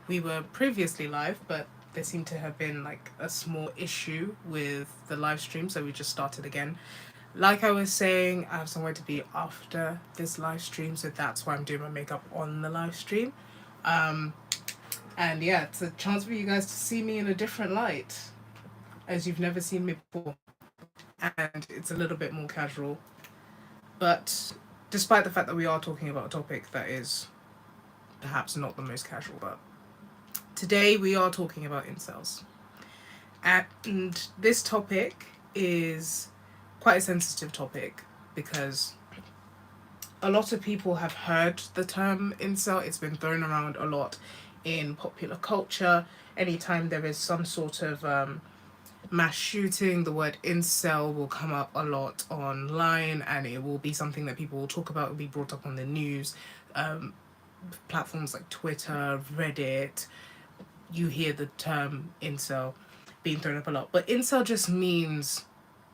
We were previously live, but there seemed to have been like a small issue with the live stream, so we just started again. Like I was saying, I have somewhere to be after this live stream, so that's why I'm doing my makeup on the live stream. Um, and yeah, it's a chance for you guys to see me in a different light, as you've never seen me before. And it's a little bit more casual. But despite the fact that we are talking about a topic that is perhaps not the most casual, but today we are talking about incels. And this topic is quite a sensitive topic because a lot of people have heard the term incel. It's been thrown around a lot in popular culture. Anytime there is some sort of mass shooting, the word incel will come up a lot online, and it will be something that people will talk about, it will be brought up on the news. Um, Platforms like Twitter, Reddit, you hear the term incel being thrown up a lot. But incel just means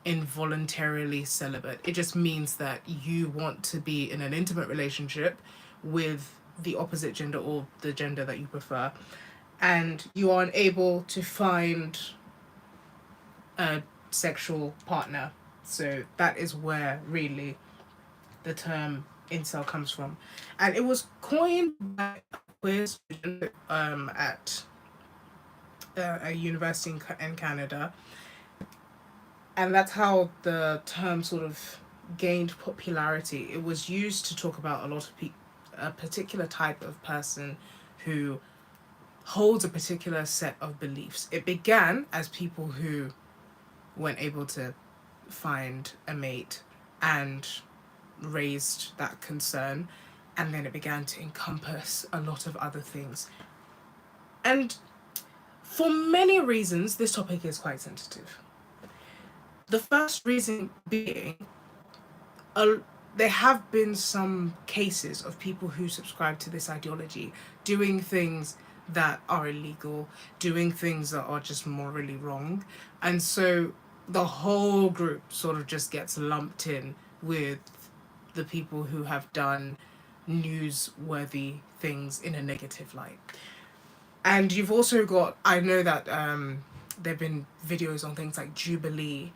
involuntarily celibate. It just means that you want to be in an intimate relationship with the opposite gender or the gender that you prefer, and you are unable to find a sexual partner. So that is where really the term incel comes from. And it was coined by a queer student at a university in Canada. And that's how the term sort of gained popularity. It was used to talk about a lot of people, a particular type of person who holds a particular set of beliefs. It began as people who weren't able to find a mate and raised that concern, and then it began to encompass a lot of other things. And for many reasons, this topic is quite sensitive. The first reason being, uh, there have been some cases of people who subscribe to this ideology doing things that are illegal, doing things that are just morally wrong. And so the whole group sort of just gets lumped in with the people who have done newsworthy things in a negative light. And you've also got, I know that there have been videos on things like Jubilee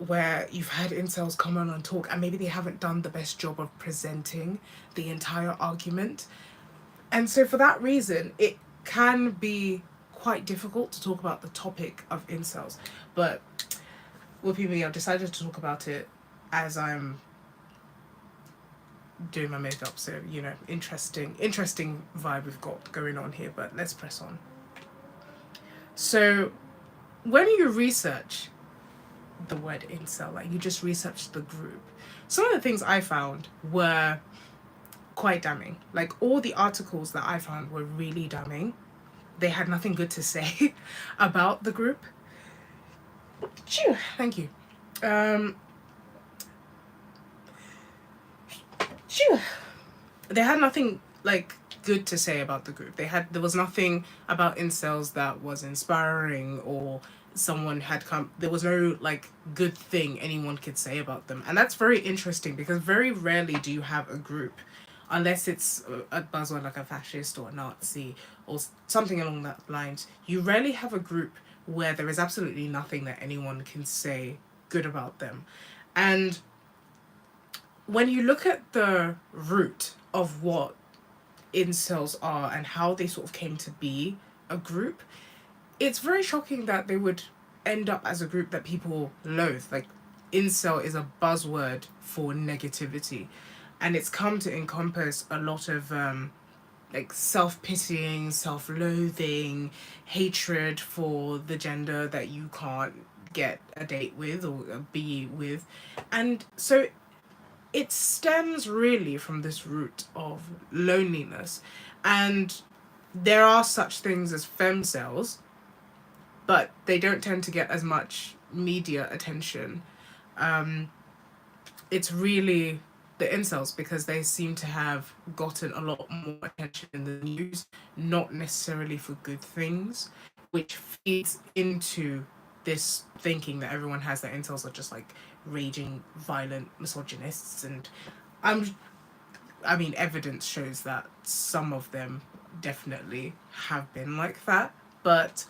where you've had incels come on and talk, and maybe they haven't done the best job of presenting the entire argument. And so, for that reason, it can be quite difficult to talk about the topic of incels. But with me, I've decided to talk about it as I'm doing my makeup. So, interesting vibe we've got going on here. But let's press on. So, when you research the word incel, like you just research the group, some of the things I found were quite damning. Like all the articles that I found were really damning. They had nothing good to say about the group. Phew, thank you. Um, phew. They had nothing like good to say about the group. There was nothing about incels that was inspiring, or someone had come, there was no like good thing anyone could say about them. And that's very interesting because very rarely do you have a group, unless it's a buzzword like a fascist or a Nazi or something along that lines, you rarely have a group where there is absolutely nothing that anyone can say good about them. And when you look at the root of what incels are and how they sort of came to be a group, it's very shocking that they would end up as a group that people loathe. Like, incel is a buzzword for negativity, and it's come to encompass a lot of like self-pitying, self-loathing, hatred for the gender that you can't get a date with or be with. And so it stems really from this root of loneliness. And there are such things as femcells, but they don't tend to get as much media attention. Um, it's really the incels because they seem to have gotten a lot more attention in the news, not necessarily for good things, which feeds into this thinking that everyone has that incels are just like raging, violent misogynists. And I'm, I mean, evidence shows that some of them definitely have been like that. But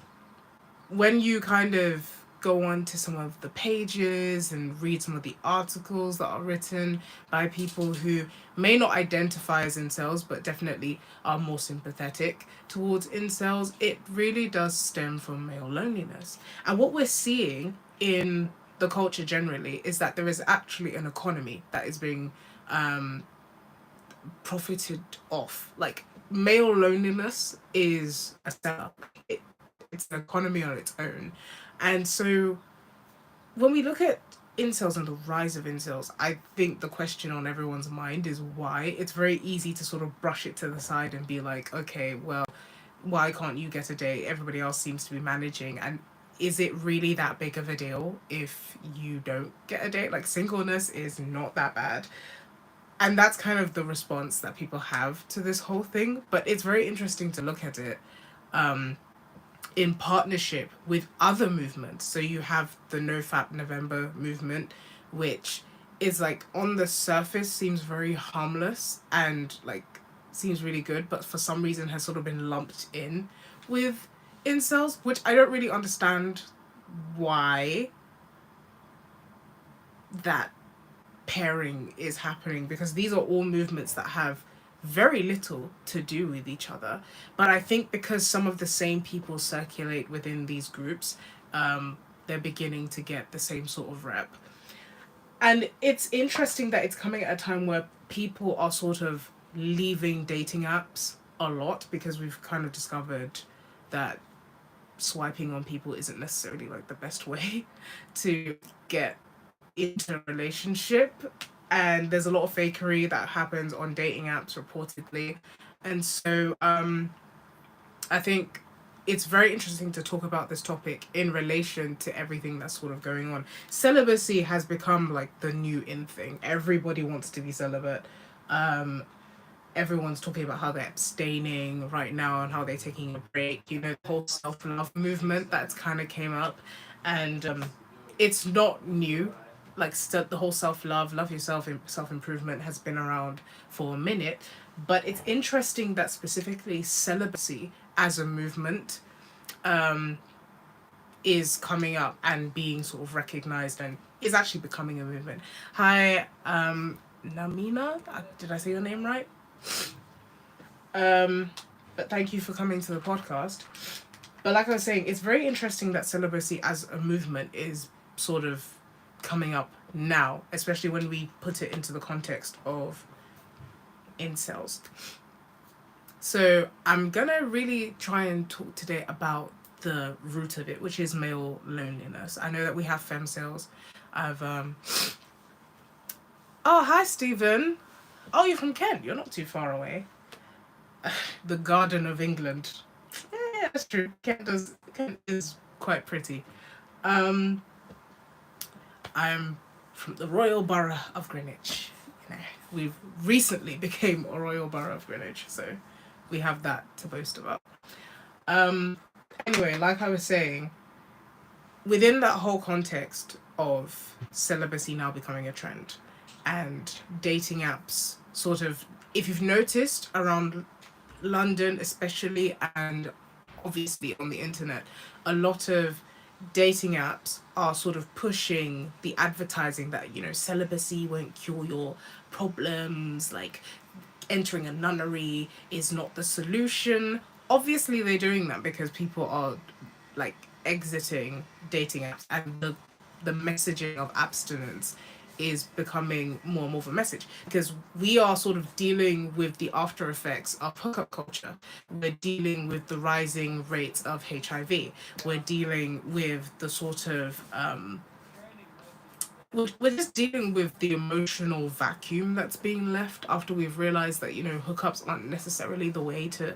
when you kind of go on to some of the pages and read some of the articles that are written by people who may not identify as incels but definitely are more sympathetic towards incels, it really does stem from male loneliness. And what we're seeing in the culture generally is that there is actually an economy that is being um, profited off. Like, male loneliness is a setup. It's an economy on its own. And so when we look at incels and the rise of incels, I think the question on everyone's mind is why. It's very easy to sort of brush it to the side and be like, okay, well, why can't you get a date? Everybody else seems to be managing. And is it really that big of a deal if you don't get a date? Like, singleness is not that bad. And that's kind of the response that people have to this whole thing. But it's very interesting to look at it um, in partnership with other movements. So you have the NoFap November movement, which is like on the surface seems very harmless and like seems really good, but for some reason has sort of been lumped in with incels, which I don't really understand why that pairing is happening, because these are all movements that have very little to do with each other. But I think because some of the same people circulate within these groups, they're beginning to get the same sort of rep. And it's interesting that it's coming at a time where people are sort of leaving dating apps a lot, because we've kind of discovered that swiping on people isn't necessarily like the best way to get into a relationship, and there's a lot of fakery that happens on dating apps reportedly. And so I think it's very interesting to talk about this topic in relation to everything that's sort of going on. Celibacy has become like the new in thing. Everybody wants to be celibate. um Everyone's talking about how they're abstaining right now and how they're taking a break. You know, the whole self love movement that's kind of came up, and it's not new. Like, the whole self love, love yourself, self improvement has been around for a minute, but it's interesting that specifically celibacy as a movement um, is coming up and being sort of recognized and is actually becoming a movement. Hi, Namina. Did I say your name right? Um, but thank you for coming to the podcast. But like I was saying, it's very interesting that celibacy as a movement is sort of coming up now, especially when we put it into the context of incels. So I'm gonna really try and talk today about the root of it, which is male loneliness. I know that we have femcels. I've Oh, hi Stephen. Oh, you're from Kent. You're not too far away. The Garden of England. Yeah, that's true. Kent is quite pretty. Um, I'm from the Royal Borough of Greenwich. You know, we've recently became a Royal Borough of Greenwich, so we have that to boast about. Um, anyway, like I was saying, within that whole context of celibacy now becoming a trend and dating apps sort of, if you've noticed around London especially, and obviously on the internet, a lot of dating apps are sort of pushing the advertising that, you know, celibacy won't cure your problems, like entering a nunnery is not the solution. Obviously they're doing that because people are like exiting dating apps, and the messaging of abstinence is becoming more and more of a message, because we are sort of dealing with the after effects of hookup culture. We're dealing with the rising rates of HIV. We're dealing with the sort of we're just dealing with the emotional vacuum that's being left after we've realized that, you know, hookups aren't necessarily the way to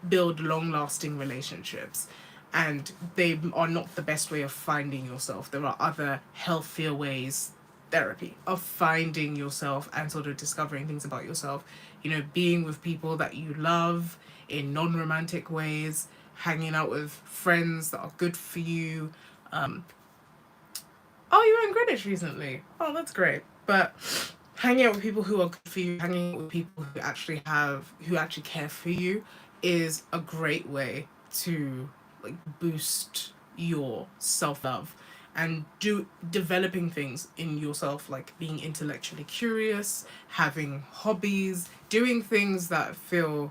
build long-lasting relationships, and they are not the best way of finding yourself. There are other healthier ways, therapy, of finding yourself and sort of discovering things about yourself. You know, being with people that you love in non-romantic ways, hanging out with friends that are good for you. Oh, you were in Greenwich recently. Oh, that's great. But hanging out with people who are good for you, hanging out with people who actually care for you, is a great way to like boost your self love and do developing things in yourself, like being intellectually curious, having hobbies, doing things that feel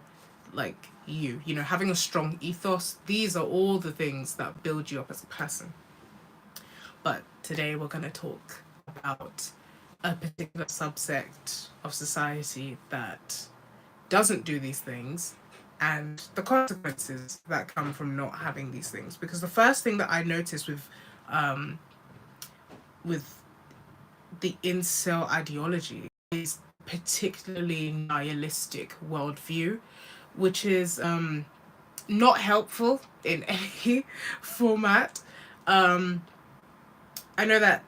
like you know, having a strong ethos. These are all the things that build you up as a person. But today we're going to talk about a particular subsect of society that doesn't do these things and the consequences that come from not having these things. Because the first thing that I noticed um, with the incel ideology is particularly nihilistic worldview, which is not helpful in any format. Um, I know that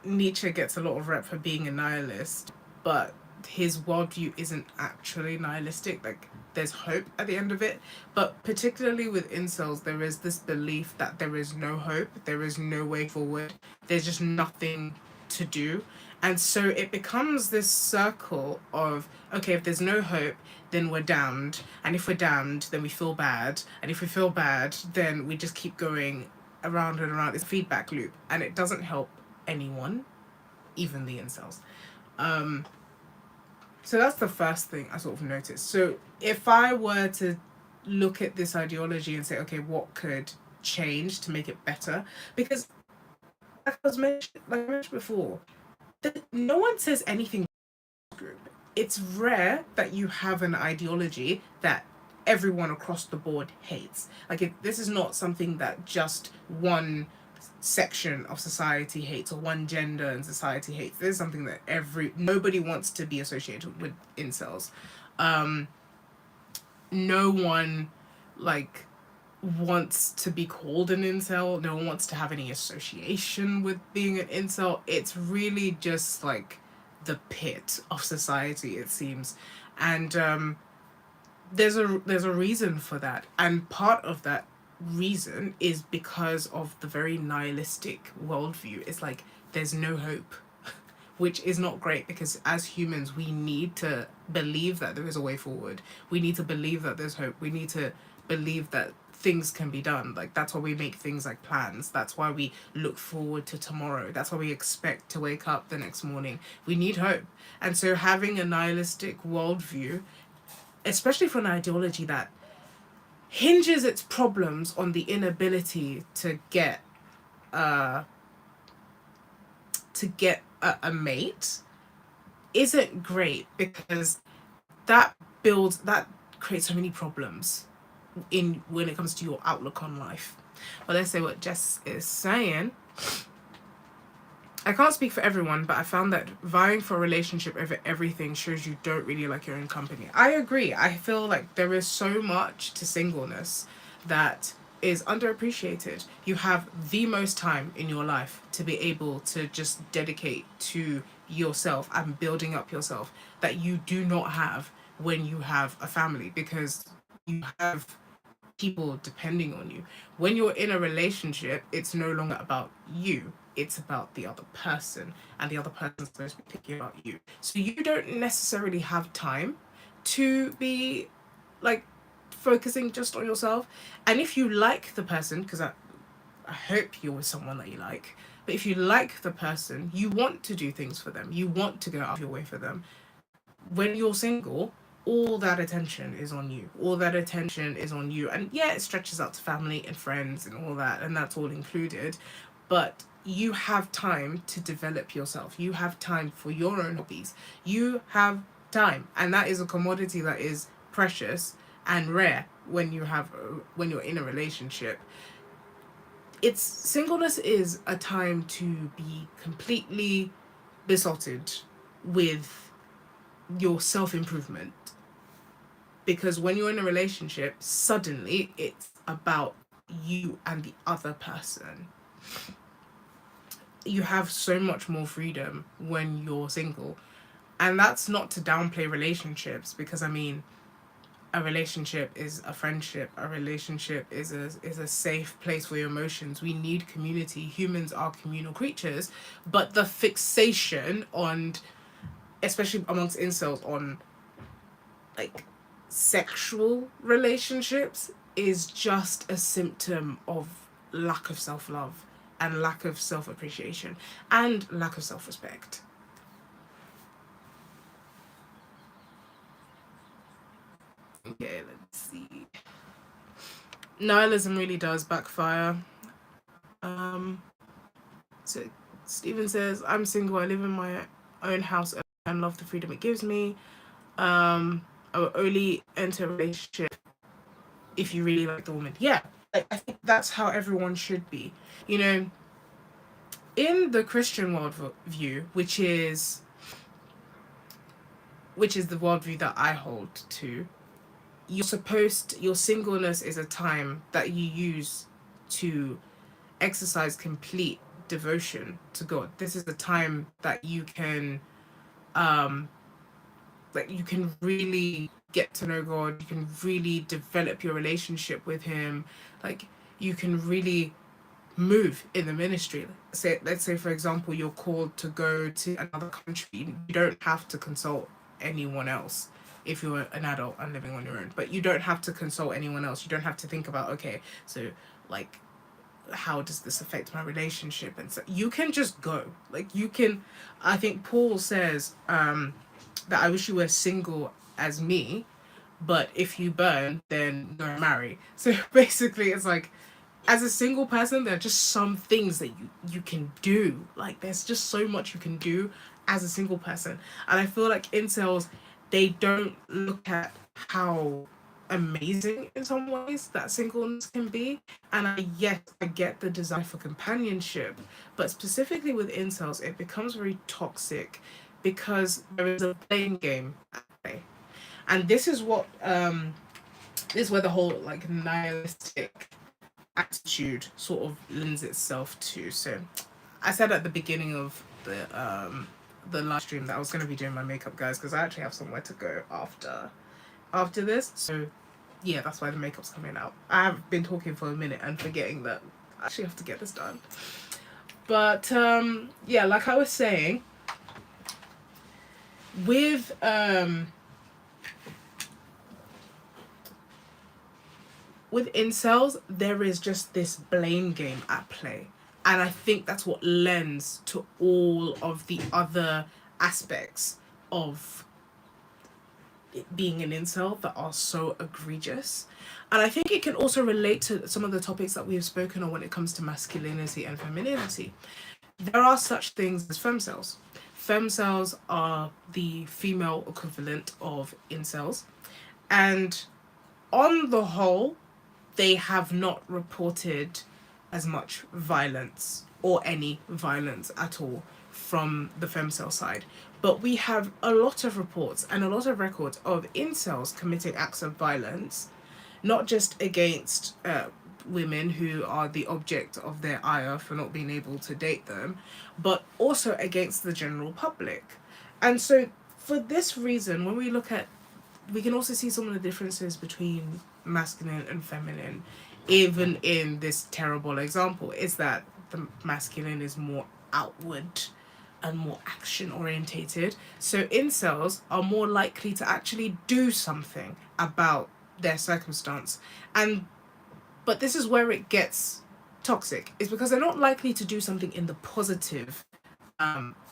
Nietzsche gets a lot of rep for being a nihilist, but his worldview isn't actually nihilistic. Like, there's hope at the end of it. But particularly with incels, there is this belief that there is no hope, there is no way forward, there's just nothing to do. And so it becomes this circle of, okay, if there's no hope, then we're damned. And if we're damned, then we feel bad. And if we feel bad, then we just keep going around and around. It's a feedback loop. And it doesn't help anyone, even the incels. Um, so that's the first thing I sort of noticed. So if I were to look at this ideology and say, okay, what could change to make it better? Because like I mentioned before, no one says anything group. It's rare that you have an ideology that everyone across the board hates. Like, this is not something that just one section of society hates or one gender in society hates. This is something that nobody wants to be associated with incels. No one like wants to be called an incel. No one wants to have any association with being an incel. It's really just like the pit of society, it seems. And there's a reason for that. And part of that reason is because of the very nihilistic worldview. It's like there's no hope, which is not great, because as humans we need to believe that there is a way forward. We need to believe that there's hope. We need to believe that things can be done. Like, that's why we make things like plans. That's why we look forward to tomorrow. That's why we expect to wake up the next morning. We need hope. And so having a nihilistic worldview, especially for an ideology that hinges its problems on the inability to get a mate, isn't great, because that creates so many problems in when it comes to your outlook on life. But let's say what Jess is saying. I can't speak for everyone, but I found that vying for a relationship over everything shows you don't really like your own company. I agree. I feel like there is so much to singleness that is underappreciated. You have the most time in your life to be able to just dedicate to yourself and building up yourself that you do not have when you have a family, because you have people depending on you. When you're in a relationship, it's no longer about you, it's about the other person, and the other person's supposed to be thinking about you. So you don't necessarily have time to be like focusing just on yourself. And if you like the person, because I hope you're with someone that you like, but if you like the person, you want to do things for them, you want to go out of your way for them. When you're single, all that attention is on you. All that attention is on you. And yeah, it stretches out to family and friends and all that, and that's all included. But you have time to develop yourself. You have time for your own hobbies. You have time. And that is a commodity that is precious and rare when you're in a relationship. Singleness is a time to be completely besotted with your self-improvement, because when you're in a relationship, suddenly it's about you and the other person. You have so much more freedom when you're single. And that's not to downplay relationships, because I mean, a relationship is a friendship. A relationship is a safe place for your emotions. We need community. Humans are communal creatures, but the fixation on especially amongst incels, on like sexual relationships is just a symptom of lack of self-love and lack of self-appreciation and lack of self-respect. Okay, let's see. Nihilism really does backfire. um so Stephen says, I'm single, I live in my own house and love the freedom it gives me. I will only enter a relationship if you really like the woman. Yeah, I think that's how everyone should be. You know, in the Christian worldview, which is the worldview that I hold to, your singleness is a time that you use to exercise complete devotion to God. This is a time that you can um you can really get to know God, you can really develop your relationship with him, like you can really move in the ministry. Let's say for example you're called to go to another country. You don't have to consult anyone else if you're an adult and living on your own. But you don't have to consult anyone else. You don't have to think about, okay, so like how does this affect my relationship? And so you can just go. Like you can, I think Paul says that I wish you were single as me, but if you burn, then go marry. So basically it's like, as a single person, there are just some things that you can do. Like there's just so much you can do as a single person. And I feel like incels, they don't look at how amazing in some ways that singleness can be. And I get the desire for companionship, but specifically with incels, it becomes very toxic because there is a blame game at play. And this is where the whole like nihilistic attitude sort of lends itself to. So I said at the beginning of the live stream that I was going to be doing my makeup, guys, because I actually have somewhere to go after this. So yeah, that's why the makeup's coming out. I have been talking for a minute and forgetting that I actually have to get this done. But yeah, like I was saying, with with incels, there is just this blame game at play. And I think that's what lends to all of the other aspects of being an incel that are so egregious. And I think it can also relate to some of the topics that we have spoken on when it comes to masculinity and femininity. There are such things as femcells. Femcells are the female equivalent of incels. And on the whole, they have not reported as much violence or any violence at all from the femcell side. But we have a lot of reports and a lot of records of incels committing acts of violence, not just against women who are the object of their ire for not being able to date them, but also against the general public. And so, for this reason, when we look at, we can also see some of the differences between masculine and feminine, even in this terrible example, is that the masculine is more outward and more action orientated. So incels are more likely to actually do something about their circumstance. And but this is where it gets toxic, is because they're not likely to do something in the positive,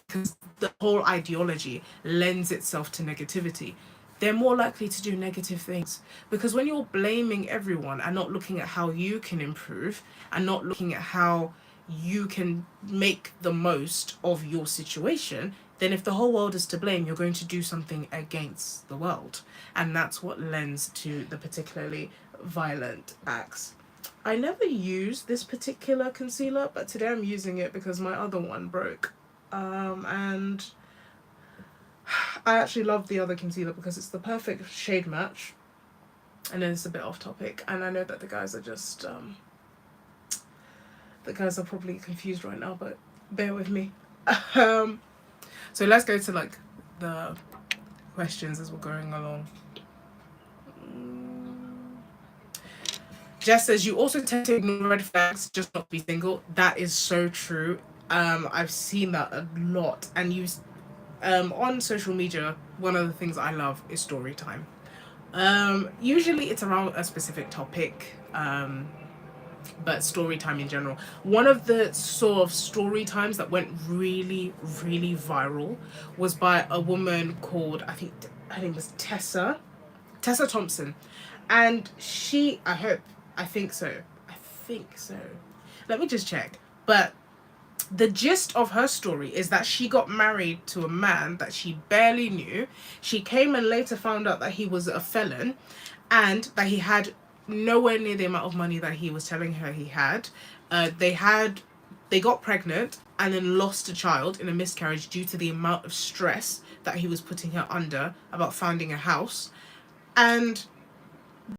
because the whole ideology lends itself to negativity. They're more likely to do negative things, because when you're blaming everyone and not looking at how you can improve and not looking at how you can make the most of your situation, then if the whole world is to blame, you're going to do something against the world. And that's what lends to the particularly violent acts. I never use this particular concealer, but today I'm using it because my other one broke. And I actually love the other concealer because it's the perfect shade match. And then it's a bit off topic. And I know that the guys are just, the guys are probably confused right now, but bear with me. So let's go to like the questions as we're going along. Jess says, you also tend to ignore red flags just not to be single. That is so true. I've seen that a lot. And on social media, one of the things I love is story time. Usually it's around a specific topic, but story time in general. One of the sort of story times that went really, really viral was by a woman called, I think her name was Tessa Thompson. And she, I think so. I think so. Let me just check. But the gist of her story is that she got married to a man that she barely knew. She came and later found out that he was a felon and that he had nowhere near the amount of money that he was telling her he had. They got pregnant and then lost a child in a miscarriage due to the amount of stress that he was putting her under about finding a house. And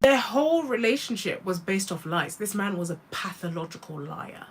their whole relationship was based off lies. This man was a pathological liar.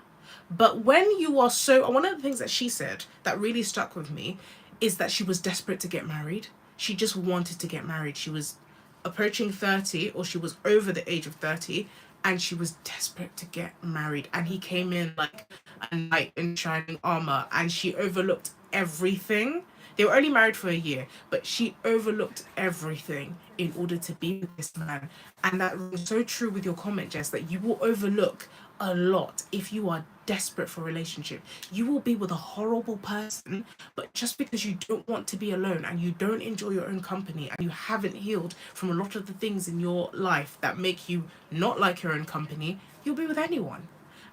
But when you are so, one of the things that she said that really stuck with me is that she was desperate to get married. She just wanted to get married. She was approaching 30, or she was over the age of 30, and she was desperate to get married. And he came in like a knight in shining armor, and she overlooked everything. They were only married for a year, but she overlooked everything in order to be with this man. And that rings so true with your comment, Jess, that you will overlook a lot if you are desperate for a relationship. You will be with a horrible person, but just because you don't want to be alone and you don't enjoy your own company and you haven't healed from a lot of the things in your life that make you not like your own company, you'll be with anyone.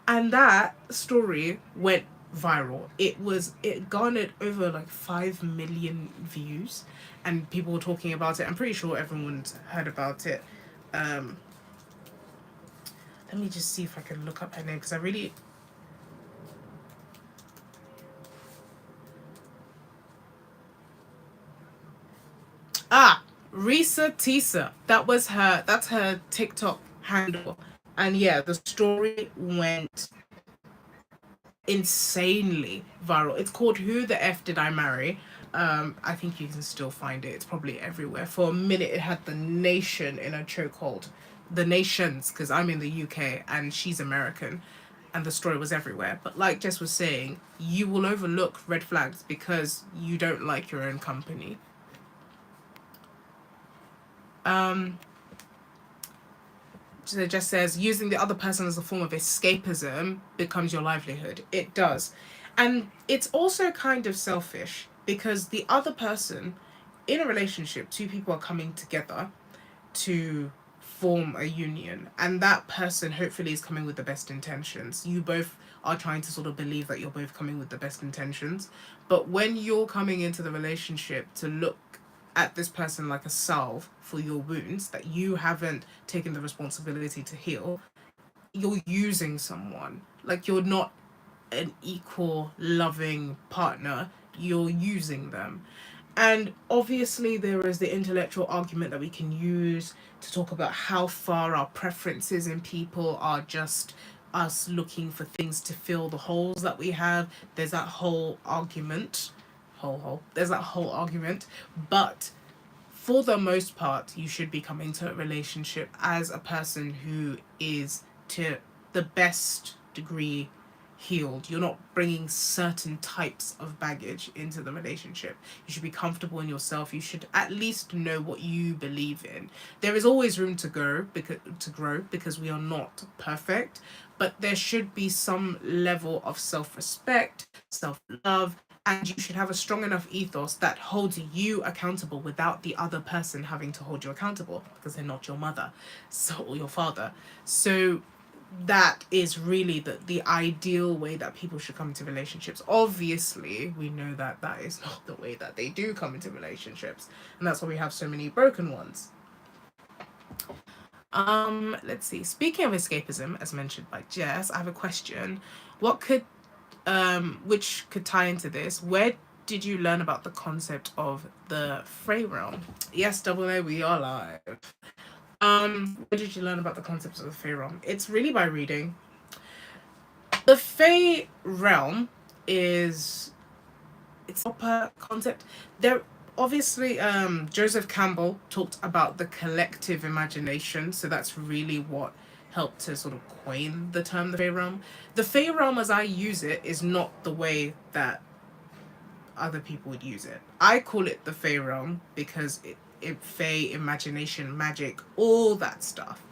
And that story went viral. It garnered over like 5 million views and people were talking about it. I'm pretty sure everyone's heard about it. Let me just see if I can look up her name because I really. Risa Tisa. That's her TikTok handle. And yeah, the story went insanely viral. It's called Who the F Did I Marry? I think you can still find it. It's probably everywhere. For a minute, it had the nation in a chokehold. The nations, because I'm in the UK and she's American, and the story was everywhere. But like Jess was saying, you will overlook red flags because you don't like your own company. So it just says using the other person as a form of escapism becomes your livelihood. It does. And it's also kind of selfish because the other person in a relationship, two people are coming together to form a union, and that person hopefully is coming with the best intentions. You both are trying to sort of believe that you're both coming with the best intentions, but when you're coming into the relationship to look at this person like a salve for your wounds that you haven't taken the responsibility to heal, you're using someone. Like, you're not an equal loving partner, you're using them. And obviously there is the intellectual argument that we can use to talk about how far our preferences in people are just us looking for things to fill the holes that we have. There's that whole argument. There's that whole argument. But for the most part, you should be coming to a relationship as a person who is, to the best degree, healed. You're not bringing certain types of baggage into the relationship. You should be comfortable in yourself. You should at least know what you believe in. There is always room to grow because we are not perfect, but there should be some level of self-respect, self-love, and you should have a strong enough ethos that holds you accountable without the other person having to hold you accountable because they're not your mother, or your father. So that is really the ideal way that people should come into relationships. Obviously, we know that that is not the way that they do come into relationships, and that's why we have so many broken ones. Let's see. Speaking of escapism, as mentioned by Jess, I have a question. What could, which could tie into this? Where did you learn about the concept of the Frey realm? Yes, Double A, we are live. Where did you learn about the concepts of the Fey realm? It's really by reading. The Fey realm is, it's a proper concept. There obviously Joseph Campbell talked about the collective imagination, so that's really what helped to sort of coin the term the Fey realm. The Fey realm as I use it is not the way that other people would use it. I call it the Fey realm because it Fey, imagination, magic, all that stuff.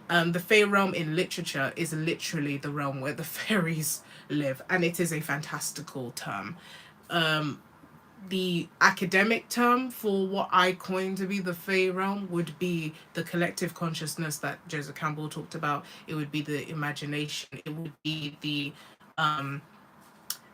The Fey realm in literature is literally the realm where the fairies live, and it is a fantastical term. Um, the academic term for what I coined to be the Fey realm would be the collective consciousness that Joseph Campbell talked about. It would be the imagination. It would be um,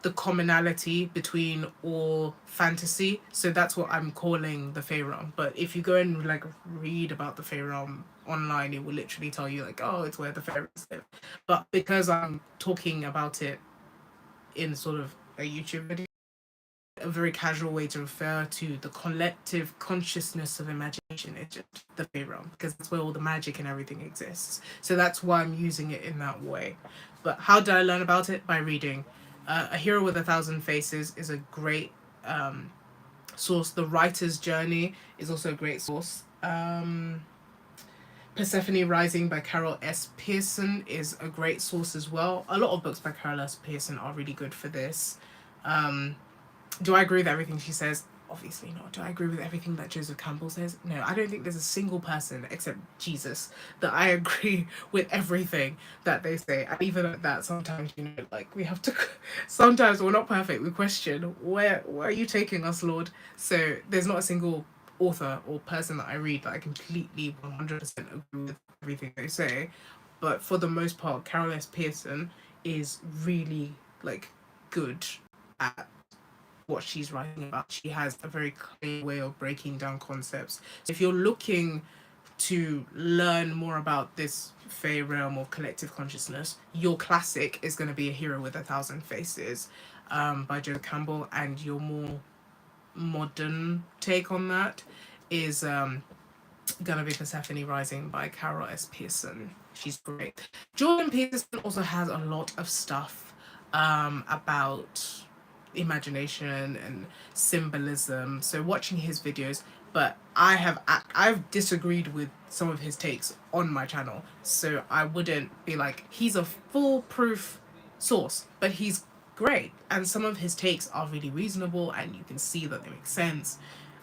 the commonality between all fantasy. So that's what I'm calling the Fey realm. But if you go and like read about the Fey realm online, it will literally tell you like, oh, it's where the fairies live. But because I'm talking about it in sort of a YouTube video, a very casual way to refer to the collective consciousness of imagination is just the Fey realm, because that's where all the magic and everything exists. So that's why I'm using it in that way. But how did I learn about it? By reading. A Hero with a Thousand Faces is a great source. The Writer's Journey is also a great source. Persephone Rising by Carol S. Pearson is a great source as well. A lot of books by Carol S. Pearson are really good for this. Do I agree with everything she says? Obviously not. Do I agree with everything that Joseph Campbell says? No, I don't think there's a single person except Jesus that I agree with everything that they say. And even at that, sometimes, you know, like we have to, sometimes we're not perfect. We question, where are you taking us, Lord? So there's not a single author or person that I read that I completely 100% agree with everything they say. But for the most part, Carol S. Pearson is really like good at what she's writing about. She has a very clear way of breaking down concepts. So if you're looking to learn more about this Fey realm or collective consciousness, your classic is going to be A Hero with a Thousand Faces by Joe Campbell, and your more modern take on that is gonna be Persephone Rising by Carol S. Pearson. She's great. Jordan Peterson also has a lot of stuff about imagination and symbolism. So watching his videos, but I've disagreed with some of his takes on my channel. So I wouldn't be like he's a foolproof source, but he's great, and some of his takes are really reasonable, and you can see that they make sense.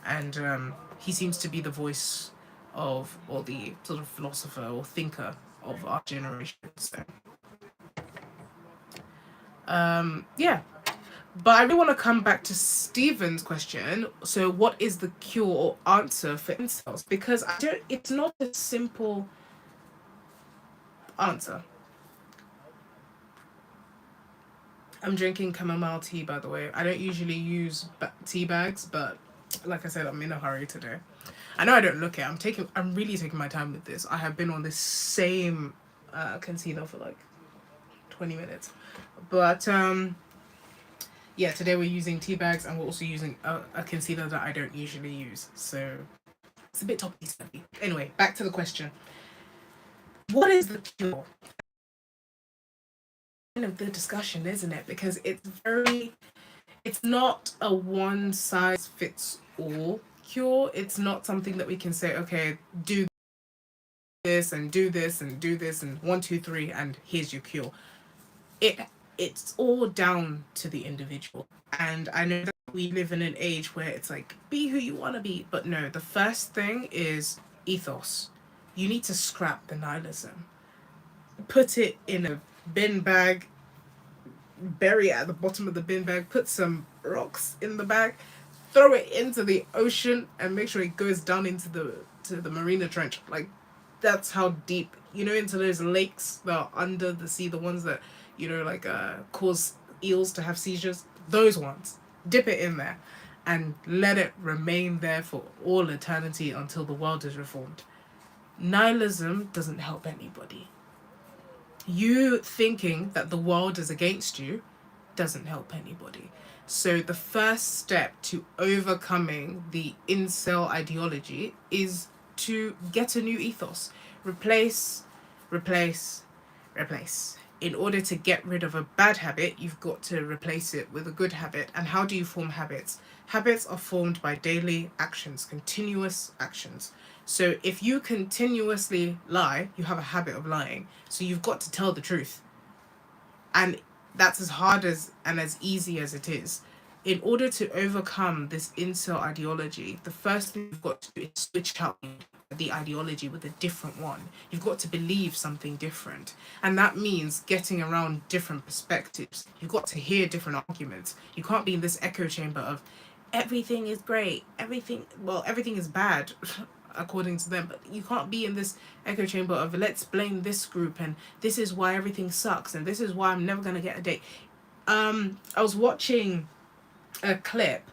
And he seems to be the voice of, or the sort of philosopher or thinker of our generation. So yeah. But I really want to come back to Stephen's question. So, what is the cure or answer for incels? Because it's not a simple answer. I'm drinking chamomile tea, by the way. I don't usually use tea bags, but like I said, I'm in a hurry today. I know I don't look it. I'm really taking my time with this. I have been on this same concealer for like 20 minutes, but yeah, today we're using tea bags, and we're also using a concealer that I don't usually use. So it's a bit toppy. Anyway, back to the question. What is the cure? Kind of the discussion, isn't it? Because it's not a one size fits all cure. It's not something that we can say, okay, do this and do this and do this and 1, 2, 3, and here's your cure. It's all down to the individual. And I know that we live in an age where it's like, be who you want to be. But no, the first thing is ethos. You need to scrap the nihilism. Put it in a bin bag, bury it at the bottom of the bin bag, put some rocks in the bag, throw it into the ocean, and make sure it goes down into the Marina Trench. Like, that's how deep, you know, into those lakes that are under the sea, the ones that, you know, like cause eels to have seizures. Those ones, dip it in there and let it remain there for all eternity until the world is reformed. Nihilism doesn't help anybody. You thinking that the world is against you doesn't help anybody. So the first step to overcoming the incel ideology is to get a new ethos. Replace, replace, replace. In order to get rid of a bad habit, you've got to replace it with a good habit. And how do you form habits? Habits are formed by daily actions, continuous actions. So if you continuously lie, you have a habit of lying. So you've got to tell the truth. And that's as hard as and as easy as it is. in order to overcome this incel ideology, the first thing you've got to do is switch out the ideology with a different one. You've got to believe something different. And that means getting around different perspectives. You've got to hear different arguments. You can't be in this echo chamber of everything is great, everything is bad. According to them, but you can't be in this echo chamber of let's blame this group and this is why everything sucks and this is why I'm never gonna get a date. I was watching a clip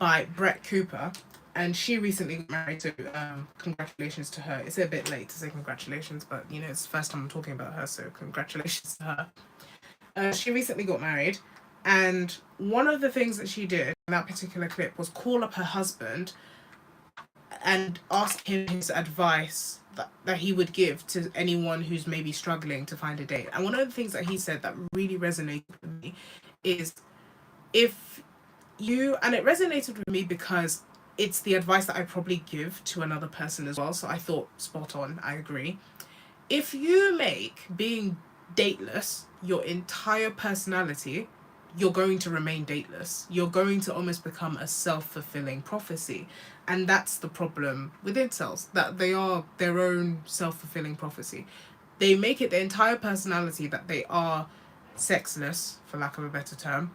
by Brett Cooper, and she recently got married. So congratulations to her. It's a bit late to say congratulations, but you know it's the first time I'm talking about her, so congratulations to her. She recently got married, and one of the things that she did in that particular clip was call up her husband and ask him his advice that he would give to anyone who's maybe struggling to find a date. And one of the things that he said that really resonated with me is if you, and it resonated with me because it's the advice that I probably give to another person as well. So I thought, spot on, I agree. If you make being dateless your entire personality, you're going to remain dateless. You're going to almost become a self-fulfilling prophecy. And that's the problem with incels, that they are their own self-fulfilling prophecy. They make it their entire personality that they are sexless, for lack of a better term,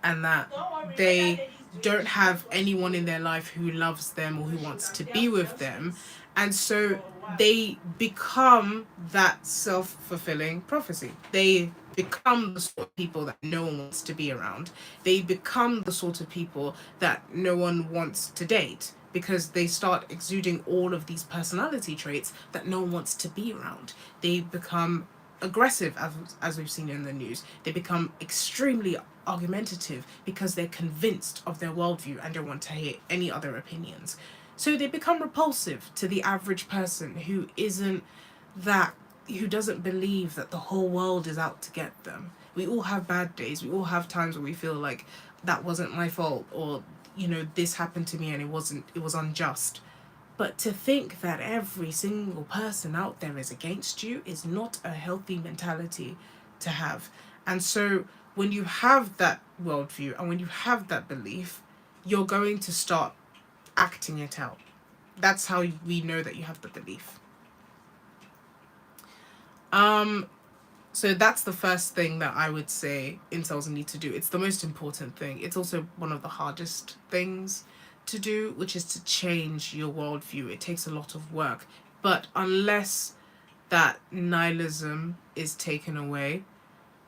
and that they don't have anyone in their life who loves them or who wants to be with them. And so they become that self-fulfilling prophecy. They become the sort of people that no one wants to be around. They become the sort of people that no one wants to date because they start exuding all of these personality traits that no one wants to be around. They become aggressive, as we've seen in the news. They become extremely argumentative because they're convinced of their worldview and don't want to hear any other opinions. So they become repulsive to the average person who doesn't believe that the whole world is out to get them. We all have bad days. We all have times where we feel like that wasn't my fault, or you know, this happened to me and it was unjust. But to think that every single person out there is against you is not a healthy mentality to have. And so when you have that worldview and when you have that belief, you're going to start acting it out. That's how we know that you have the belief. So that's the first thing that I would say incels need to do. It's the most important thing. It's also one of the hardest things to do, which is to change your worldview. It takes a lot of work. But unless that nihilism is taken away,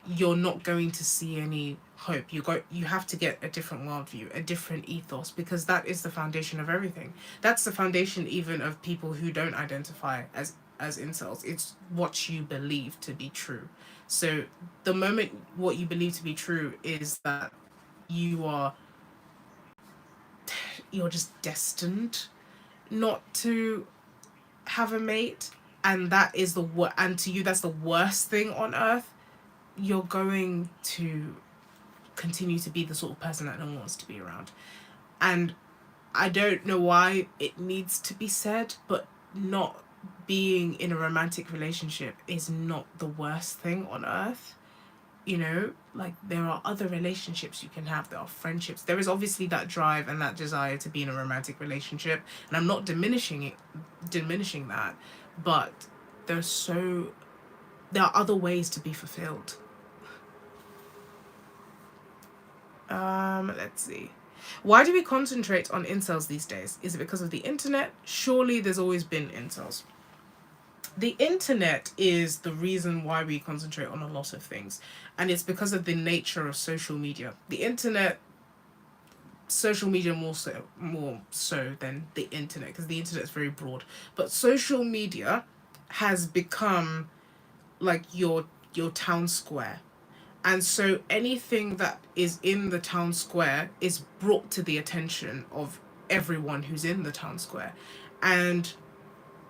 you're not going to see any hope. You have to get a different worldview, a different ethos, because that is the foundation of everything. That's the foundation even of people who don't identify as incels. It's what you believe to be true. So the moment what you believe to be true is that you're just destined not to have a mate, and that is and to you that's the worst thing on earth, you're going to continue to be the sort of person that no one wants to be around. And I don't know why it needs to be said, but not being in a romantic relationship is not the worst thing on earth. You know, like there are other relationships you can have. There are friendships. There is obviously that drive and that desire to be in a romantic relationship, and I'm not diminishing that, but there are other ways to be fulfilled. Let's see. Why do we concentrate on incels these days? Is it because of the internet? Surely there's always been incels. The internet is the reason why we concentrate on a lot of things, and it's because of the nature of social media. Social media more so than the internet, because the internet is very broad, but social media has become like your town square. And so anything that is in the town square is brought to the attention of everyone who's in the town square. And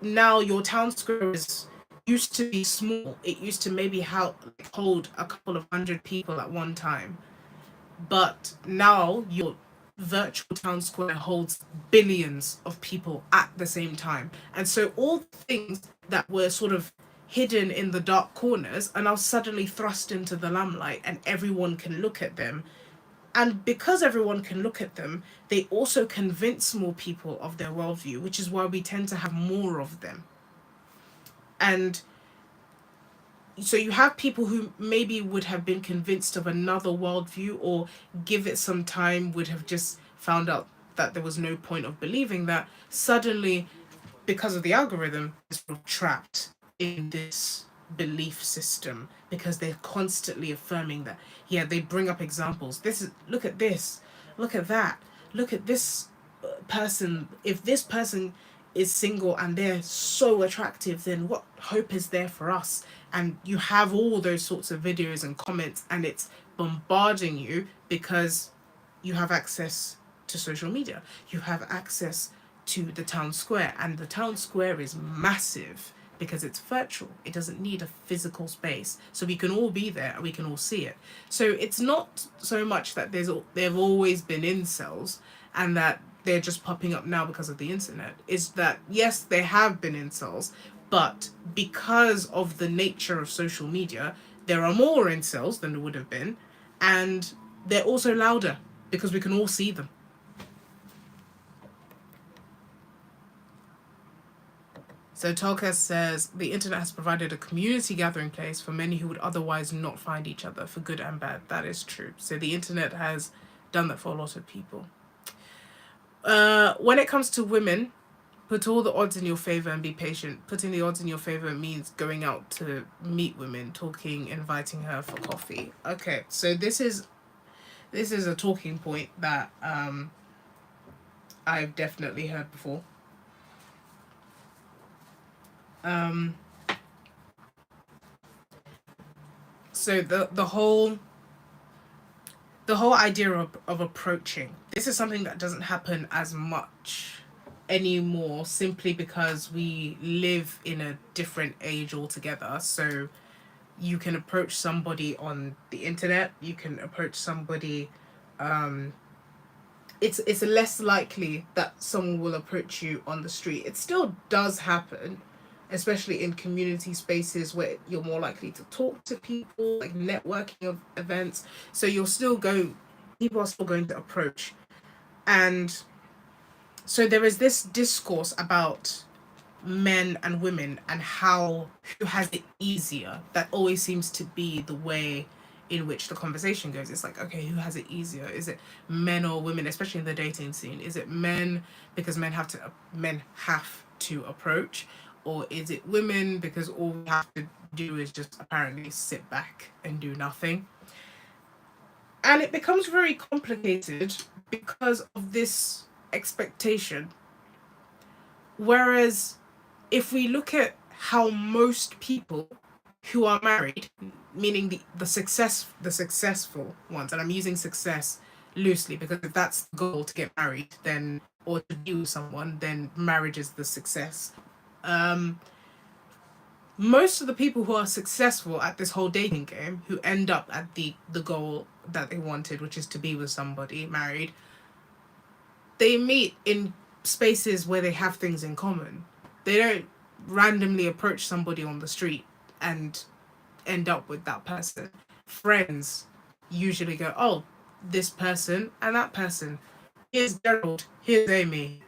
now your town square used to be small. It used to maybe hold a couple of hundred people at one time. But now your virtual town square holds billions of people at the same time. And so all the things that were sort of hidden in the dark corners are now suddenly thrust into the limelight, and everyone can look at them And because everyone can look at them, they also convince more people of their worldview, which is why we tend to have more of them. And so you have people who maybe would have been convinced of another worldview, or give it some time, would have just found out that there was no point of believing that. Suddenly, because of the algorithm, is trapped in this belief system because they're constantly affirming that. Yeah, they bring up examples. This is, look at this, look at that, look at this person. If this person is single and they're so attractive, then what hope is there for us? And you have all those sorts of videos and comments, and it's bombarding you because you have access to social media. You have access to the town square, and the town square is massive because it's virtual. It doesn't need a physical space, so we can all be there and we can all see it. So it's not so much that there've always been incels and that they're just popping up now because of the internet. Is that, yes, there have been incels, but because of the nature of social media, there are more incels than there would have been, and they're also louder because we can all see them. So Tolkien says, the internet has provided a community gathering place for many who would otherwise not find each other, for good and bad. That is true. So the internet has done that for a lot of people. When it comes to women, put all the odds in your favor and be patient. Putting the odds in your favor means going out to meet women, talking, inviting her for coffee. Okay, so this is a talking point that I've definitely heard before. So the whole idea of approaching, this is something that doesn't happen as much anymore, simply because we live in a different age altogether. So you can approach somebody on the internet, you can approach somebody, it's less likely that someone will approach you on the street. It still does happen, especially in community spaces where you're more likely to talk to people, like networking events. So people are still going to approach. And so there is this discourse about men and women and who has it easier. That always seems to be the way in which the conversation goes. It's like, okay, who has it easier? Is it men or women, especially in the dating scene? Is it men because men have to approach, or is it women because all we have to do is just apparently sit back and do nothing? And it becomes very complicated because of this expectation. Whereas if we look at how most people who are married, meaning the successful ones, and I'm using success loosely because if that's the goal, to get married, then, or to be with someone, then marriage is the success. Most of the people who are successful at this whole dating game, who end up at the goal that they wanted, which is to be with somebody married, they meet in spaces where they have things in common. They don't randomly approach somebody on the street and end up with that person. Friends usually go, oh, this person and that person. Here's Gerald, here's Amy.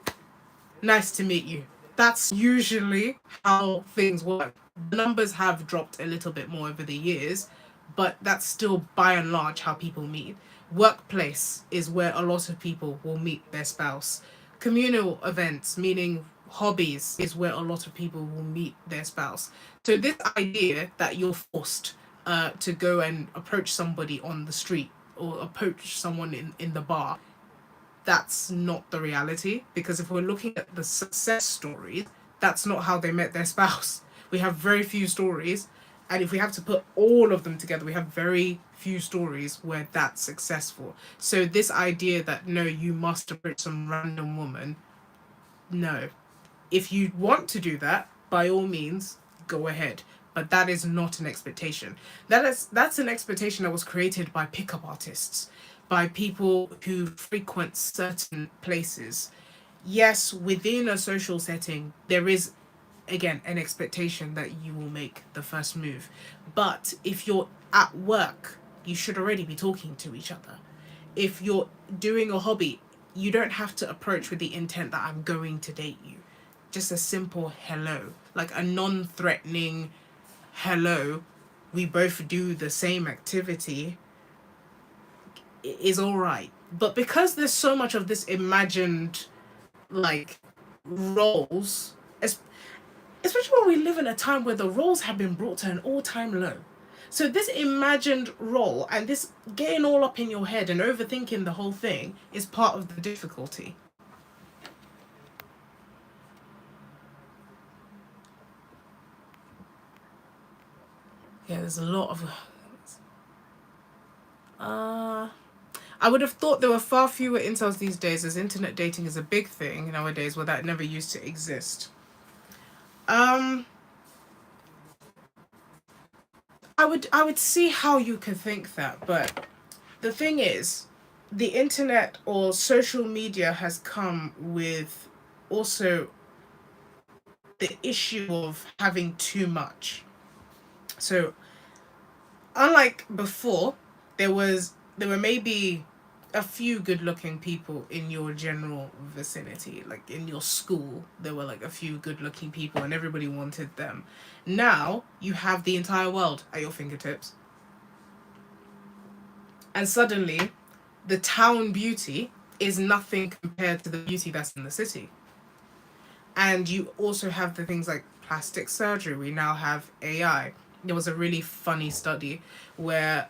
Nice to meet you. That's usually how things work. The numbers have dropped a little bit more over the years, but that's still by and large how people meet. Workplace is where a lot of people will meet their spouse. Communal events, meaning hobbies, is where a lot of people will meet their spouse. So this idea that you're forced to go and approach somebody on the street or approach someone in the bar, that's not the reality. Because if we're looking at the success stories, that's not how they met their spouse. We have very few stories, and if we have to put all of them together, we have very few stories where that's successful. So this idea that no, you must approach some random woman, no. If you want to do that, by all means, go ahead. But that is not an expectation. That's an expectation that was created by pickup artists, by people who frequent certain places. Yes, within a social setting, there is, again, an expectation that you will make the first move. But if you're at work, you should already be talking to each other. if you're doing a hobby, you don't have to approach with the intent that I'm going to date you. Just a simple hello, like a non-threatening hello. We both do the same activity is all right. But because there's so much of this imagined, like, roles, especially when we live in a time where the roles have been brought to an all-time low. So this imagined role and this getting all up in your head and overthinking the whole thing is part of the difficulty. Yeah, there's a lot of. I would have thought there were far fewer incels these days, as internet dating is a big thing nowadays, where that never used to exist. Um, I would see how you could think that, but the thing is, the internet or social media has come with also the issue of having too much. So unlike before, there were maybe a few good looking people in your general vicinity. Like in your school, there were like a few good looking people and everybody wanted them. Now you have the entire world at your fingertips. And suddenly the town beauty is nothing compared to the beauty that's in the city. And you also have the things like plastic surgery. We now have AI. There was a really funny study where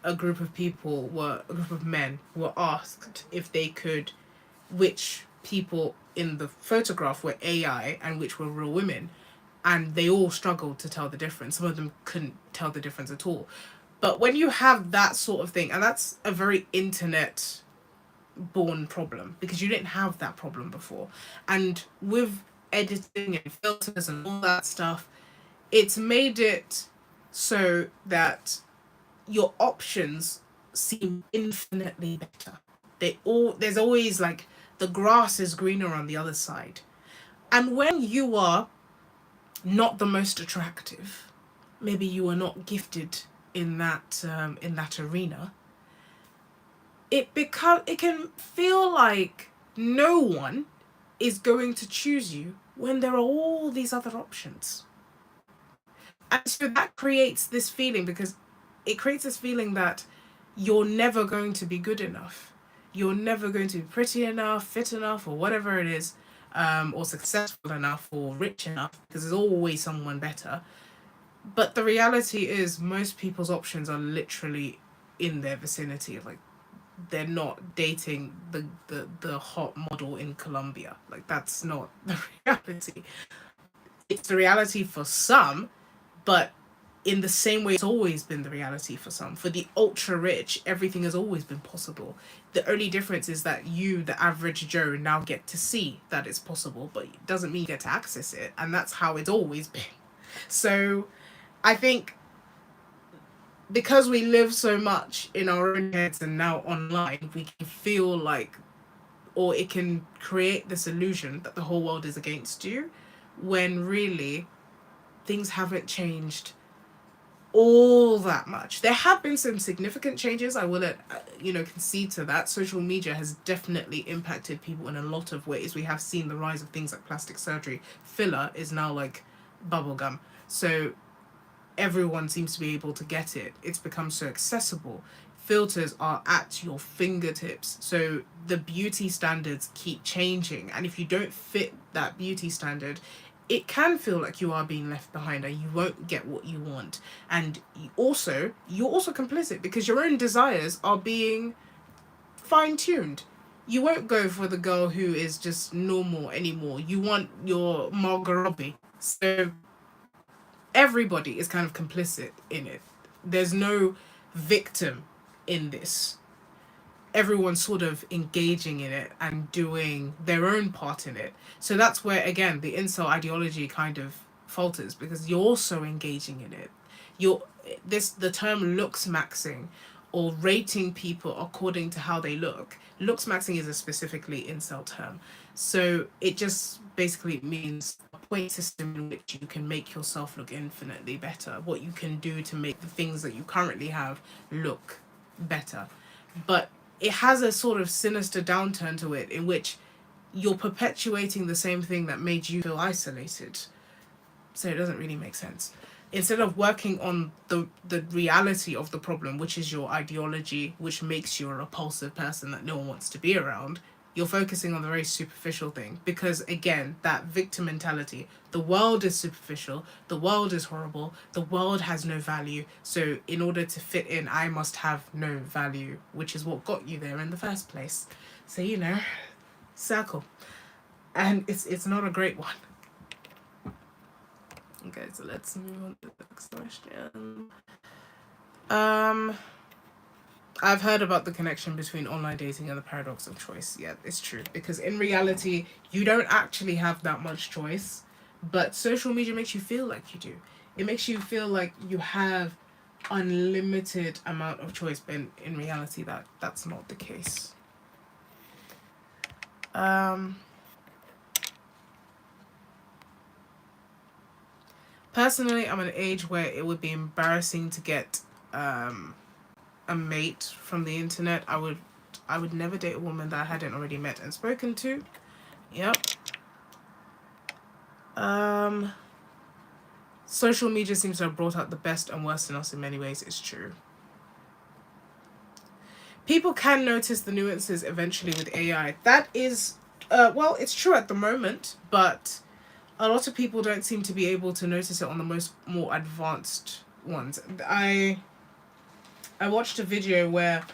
a group of a group of men were asked if they could, which people in the photograph were AI and which were real women. And they all struggled to tell the difference. Some of them couldn't tell the difference at all. But when you have that sort of thing, and that's a very internet born problem because you didn't have that problem before. And with editing and filters and all that stuff, it's made it so that your options seem infinitely better. There's always like the grass is greener on the other side. And when you are not the most attractive, maybe you are not gifted in that arena, it can feel like no one is going to choose you when there are all these other options. And so that creates this feeling because it creates this feeling that you're never going to be good enough. You're never going to be pretty enough, fit enough, or whatever it is, or successful enough, or rich enough, because there's always someone better. But the reality is, most people's options are literally in their vicinity. Like, they're not dating the hot model in Colombia. Like, that's not the reality. It's the reality for some, but in the same way it's always been the reality for some. For the ultra rich, everything has always been possible. The only difference is that you, the average Joe, now get to see that it's possible, but it doesn't mean you get to access it. And that's how it's always been. So I think because we live so much in our own heads and now online, we can feel like, or it can create this illusion that the whole world is against you, when really things haven't changed all that much. There have been some significant changes. I will, concede to that. Social media has definitely impacted people in a lot of ways. We have seen the rise of things like plastic surgery. Filler is now like bubblegum. So everyone seems to be able to get it. It's become so accessible. Filters are at your fingertips. So the beauty standards keep changing. And if you don't fit that beauty standard, it can feel like you are being left behind and you won't get what you want. And you're also complicit because your own desires are being fine-tuned. You won't go for the girl who is just normal anymore. You want your Margot Robbie. So everybody is kind of complicit in it. There's no victim in this. Everyone's sort of engaging in it and doing their own part in it. So that's where, again, the incel ideology kind of falters because you're also engaging in it. The term looks maxing or rating people according to how they look. Looks maxing is a specifically incel term. So it just basically means a point system in which you can make yourself look infinitely better. What you can do to make the things that you currently have look better. But it has a sort of sinister downturn to it in which you're perpetuating the same thing that made you feel isolated. So it doesn't really make sense. Instead of working on the reality of the problem, which is your ideology, which makes you a repulsive person that no one wants to be around, you're focusing on the very superficial thing. Because again, that victim mentality, the world is superficial, the world is horrible, the world has no value. So in order to fit in, I must have no value, which is what got you there in the first place. So circle. And it's not a great one. Okay, so let's move on to the next question. I've heard about the connection between online dating and the paradox of choice. Yeah, it's true. Because in reality, you don't actually have that much choice, but social media makes you feel like you do. It makes you feel like you have unlimited amount of choice, but in reality, that's not the case. Personally, I'm at an age where it would be embarrassing to get a mate from the internet. I would never date a woman that I hadn't already met and spoken to. Yep. Social media seems to have brought out the best and worst in us in many ways. It's true. People can notice the nuances eventually with AI. That is, well, it's true at the moment, but a lot of people don't seem to be able to notice it on the more advanced ones. I watched a video where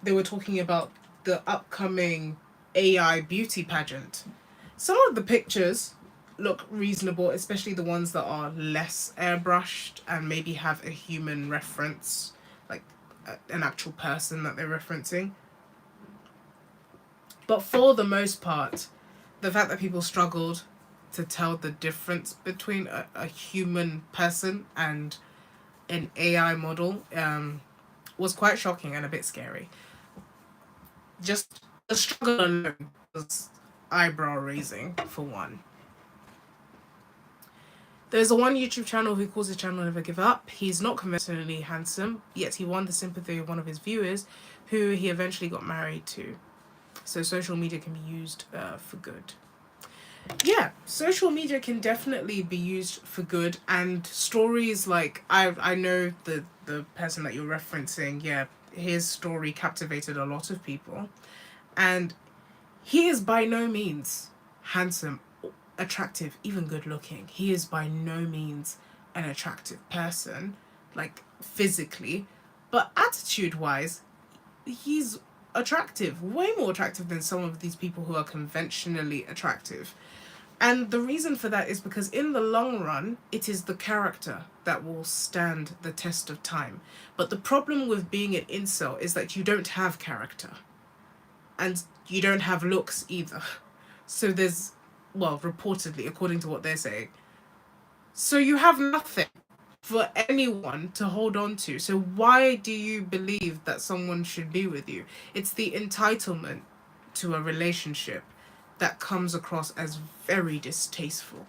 they were talking about the upcoming AI beauty pageant. Some of the pictures look reasonable, especially the ones that are less airbrushed and maybe have a human reference, like an actual person that they're referencing. But for the most part, the fact that people struggled to tell the difference between a human person and an AI model was quite shocking and a bit scary. Just the struggle alone was eyebrow raising, for one. There's a one YouTube channel who calls his channel Never Give Up. He's not conventionally handsome, yet he won the sympathy of one of his viewers, who he eventually got married to. So social media can be used for good. Yeah, social media can definitely be used for good, and stories like I know the person that you're referencing, yeah, his story captivated a lot of people, and he is by no means handsome, attractive, even good looking. He is by no means an attractive person, like physically, but attitude wise, he's attractive, way more attractive than some of these people who are conventionally attractive. And the reason for that is because in the long run, it is the character that will stand the test of time. But the problem with being an incel is that you don't have character. And you don't have looks either. So there's, well, reportedly, according to what they're saying. So you have nothing for anyone to hold on to. So why do you believe that someone should be with you? It's the entitlement to a relationship that comes across as very distasteful.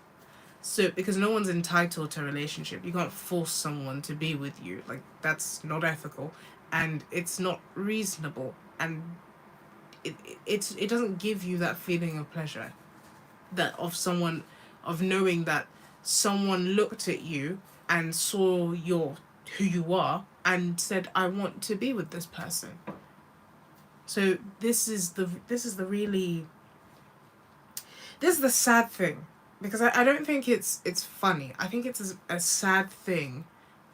So because no one's entitled to a relationship, you can't force someone to be with you. Like, that's not ethical, and it's not reasonable, and it doesn't give you that feeling of pleasure, that of knowing that someone looked at you and saw who you are and said, I want to be with this person. So this is the sad thing, because I don't think it's funny. I think it's a sad thing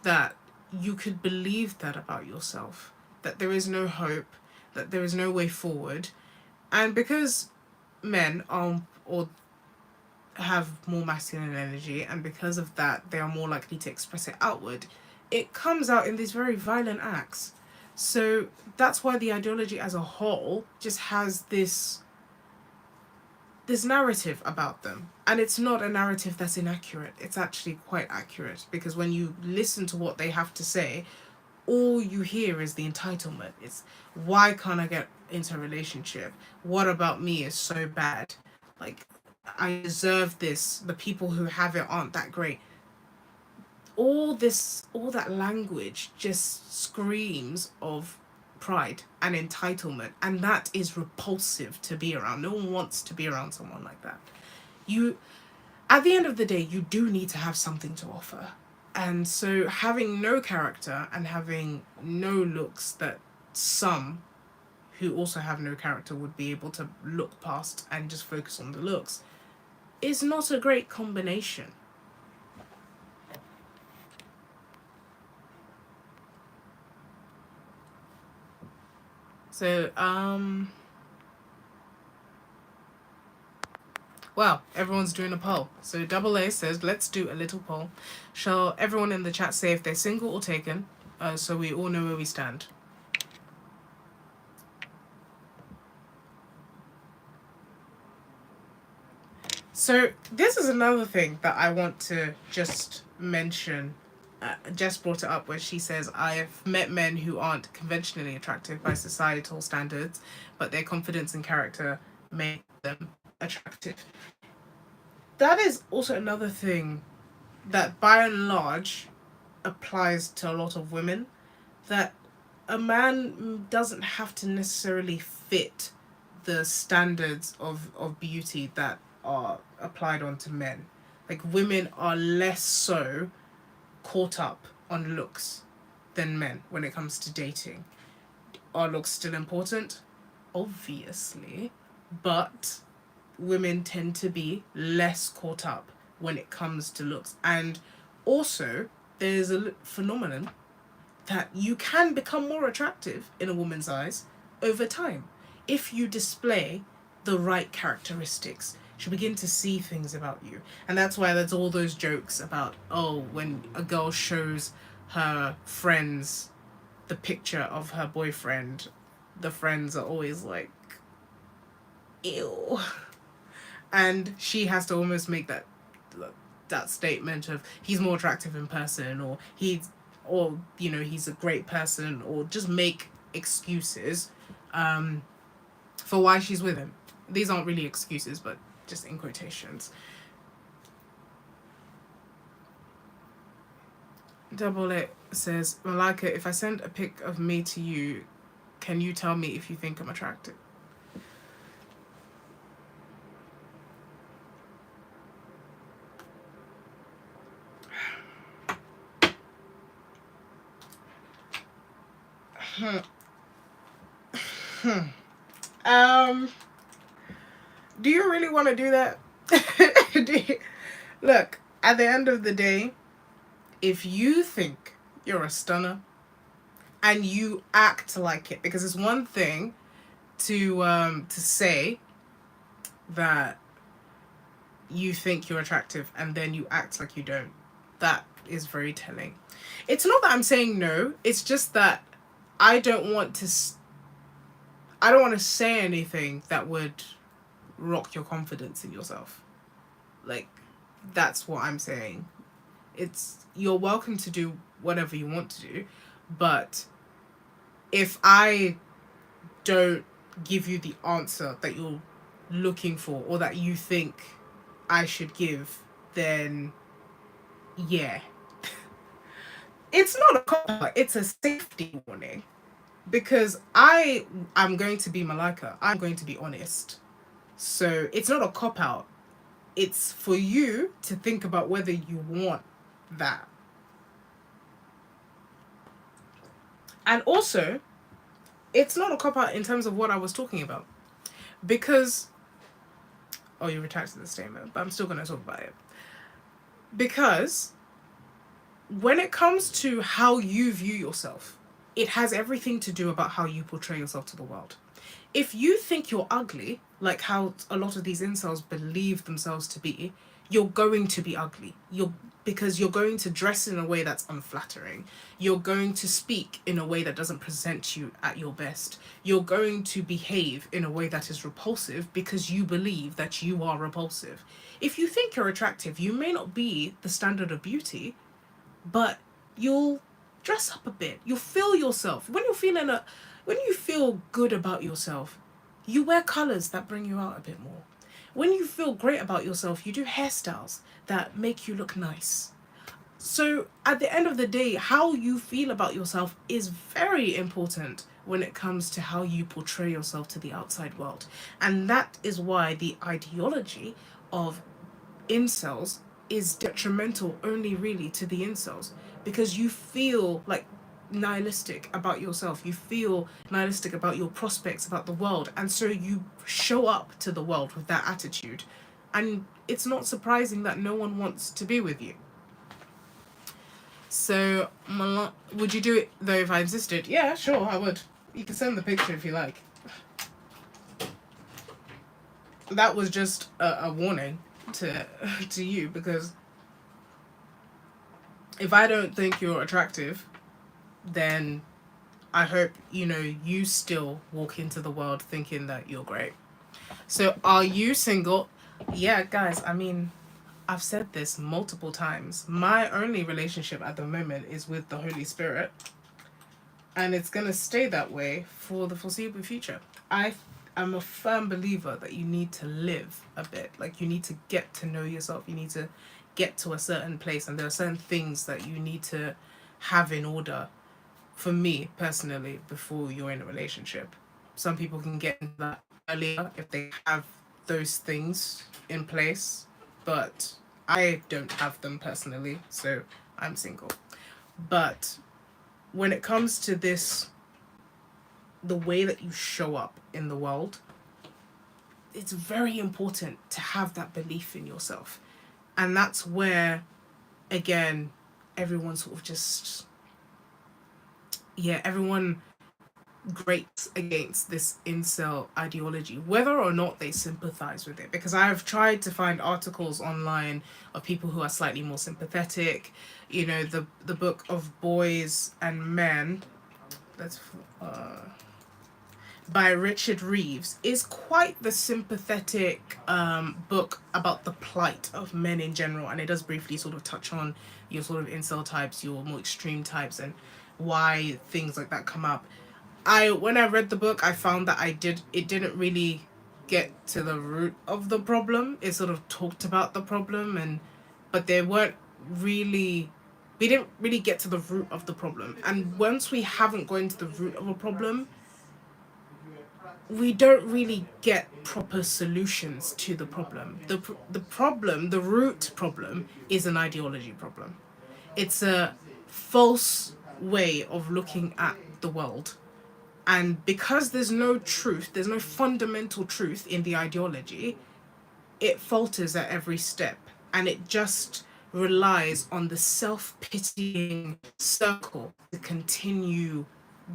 that you could believe that about yourself, that there is no hope, that there is no way forward, and because men are or have more masculine energy, and because of that they are more likely to express it outward, it comes out in these very violent acts. So that's why the ideology as a whole just has this narrative about them, and it's not a narrative that's inaccurate. It's actually quite accurate, because when you listen to what they have to say, all you hear is the entitlement. It's, why can't I get into a relationship? What about me is so bad? Like, I deserve this. The people who have it aren't that great. All that language just screams of pride and entitlement, and that is repulsive to be around. No one wants to be around someone like that. You, at the end of the day, you do need to have something to offer. And so having no character and having no looks that some who also have no character would be able to look past and just focus on the looks is not a great combination. So, wow, everyone's doing a poll. So Double A says, let's do a little poll. Shall everyone in the chat say if they're single or taken, so we all know where we stand? So this is another thing that I want to just mention. Jess brought it up where she says, I've met men who aren't conventionally attractive by societal standards, but their confidence and character make them attractive. That is also another thing that by and large applies to a lot of women, that a man doesn't have to necessarily fit the standards of beauty that are applied onto men. Like, women are less so caught up on looks than men when it comes to dating. Are looks still important? Obviously, but women tend to be less caught up when it comes to looks. And also, there's a phenomenon that you can become more attractive in a woman's eyes over time if you display the right characteristics. She'll begin to see things about you. And that's why there's all those jokes about, oh, when a girl shows her friends the picture of her boyfriend, the friends are always like, ew. And she has to almost make that statement of, he's more attractive in person, or he's a great person, or just make excuses for why she's with him. These aren't really excuses, but just in quotations. Double It says, Malaika, if I send a pic of me to you, can you tell me if you think I'm attractive? Do you really want to do that? Look, at the end of the day, if you think you're a stunner and you act like it, because it's one thing to say that you think you're attractive and then you act like you don't. That is very telling. It's not that I'm saying no, it's just that I don't want to say anything that would rock your confidence in yourself. Like, that's what I'm saying. You're welcome to do whatever you want to do, but if I don't give you the answer that you're looking for or that you think I should give, then yeah. It's not a cop-out, it's a safety warning. Because I'm going to be Malaika. I'm going to be honest. So it's not a cop-out. It's for you to think about whether you want that. And also, it's not a cop-out in terms of what I was talking about. Because, oh, you retracted the statement, but I'm still going to talk about it. Because when it comes to how you view yourself, it has everything to do about how you portray yourself to the world. If you think you're ugly, like how a lot of these incels believe themselves to be, you're going to be ugly. Because you're going to dress in a way that's unflattering. You're going to speak in a way that doesn't present you at your best. You're going to behave in a way that is repulsive because you believe that you are repulsive. If you think you're attractive, you may not be the standard of beauty, but you'll dress up a bit. You'll feel yourself. When you feel good about yourself, you wear colours that bring you out a bit more. When you feel great about yourself, you do hairstyles that make you look nice. So at the end of the day, how you feel about yourself is very important when it comes to how you portray yourself to the outside world. And that is why the ideology of incels is detrimental only really to the incels, because you feel like nihilistic about yourself, you feel nihilistic about your prospects, about the world, and so you show up to the world with that attitude, and it's not surprising that no one wants to be with you. So, would you do it though if I insisted? Yeah, sure, I would. You can send the picture if you like. That was just a warning to to you, because if I don't think you're attractive, then I hope you still walk into the world thinking that you're great. So, are you single? Yeah, guys. I mean, I've said this multiple times. My only relationship at the moment is with the Holy Spirit, and it's going to stay that way for the foreseeable future. I'm a firm believer that you need to live a bit. Like, you need to get to know yourself. You need to get to a certain place, and there are certain things that you need to have in order, for me personally, before you're in a relationship. Some people can get into that earlier if they have those things in place, but I don't have them personally, so I'm single. But when it comes to this, the way that you show up in the world, it's very important to have that belief in yourself. And that's where, again, everyone sort of just, everyone grates against this incel ideology, whether or not they sympathize with it. Because I've tried to find articles online of people who are slightly more sympathetic. The book of Boys and Men, that's by Richard Reeves, is quite the sympathetic book about the plight of men in general, and it does briefly sort of touch on your sort of incel types, your more extreme types, and why things like that come up. When I read the book, I found that it didn't really get to the root of the problem. It sort of talked about the problem, but they weren't really we didn't really get to the root of the problem. And once we haven't gone to the root of a problem, we don't really get proper solutions to the problem. The root problem is an ideology problem. It's a false way of looking at the world. And because there's no truth, there's no fundamental truth in the ideology, it falters at every step. And it just relies on the self-pitying circle to continue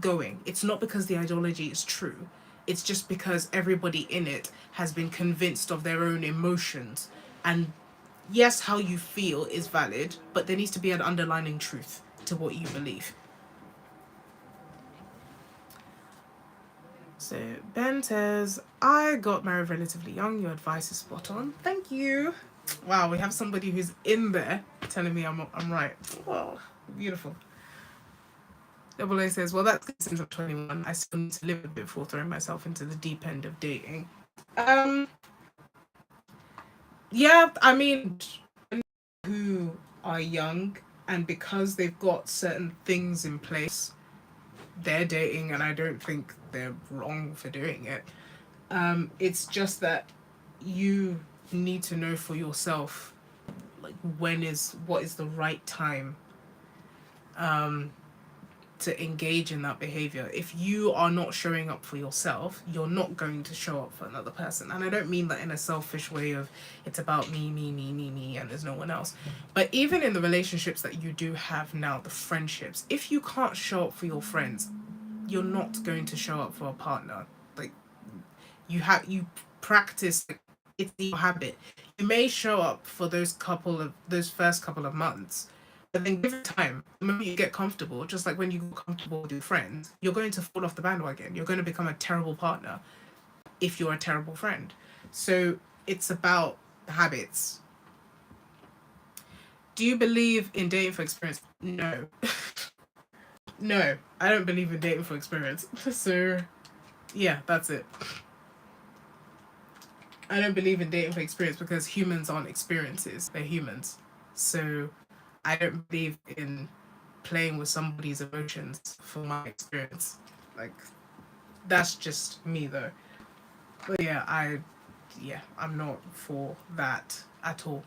going. It's not because the ideology is true. It's just because everybody in it has been convinced of their own emotions. And yes, how you feel is valid, but there needs to be an underlying truth to what you believe. So Ben says, I got married relatively young. Your advice is spot on. Thank you. Wow, we have somebody who's in there telling me I'm right. Wow, beautiful. Double A says, well, that's good since I'm 21. I still need to live a bit before throwing myself into the deep end of dating. Yeah, I mean, who are young, and because they've got certain things in place, they're dating, and I don't think they're wrong for doing it. It's just that you need to know for yourself, like, what is the right time to engage in that behavior. If you are not showing up for yourself, you're not going to show up for another person. And I don't mean that in a selfish way of it's about me, and there's no one else. But even in the relationships that you do have now, the friendships, if you can't show up for your friends, you're not going to show up for a partner. Like, you practice, like, it's your habit. You may show up for those first couple of months, but then give it time. The moment you get comfortable, just like when you get comfortable with your friends, you're going to fall off the bandwagon. You're going to become a terrible partner if you're a terrible friend. So it's about habits. Do you believe in dating for experience? No. No, I don't believe in dating for experience. So, yeah, that's it. I don't believe in dating for experience because humans aren't experiences. They're humans. So I don't believe in playing with somebody's emotions for my experience. Like, that's just me though. But yeah, I'm not for that at all.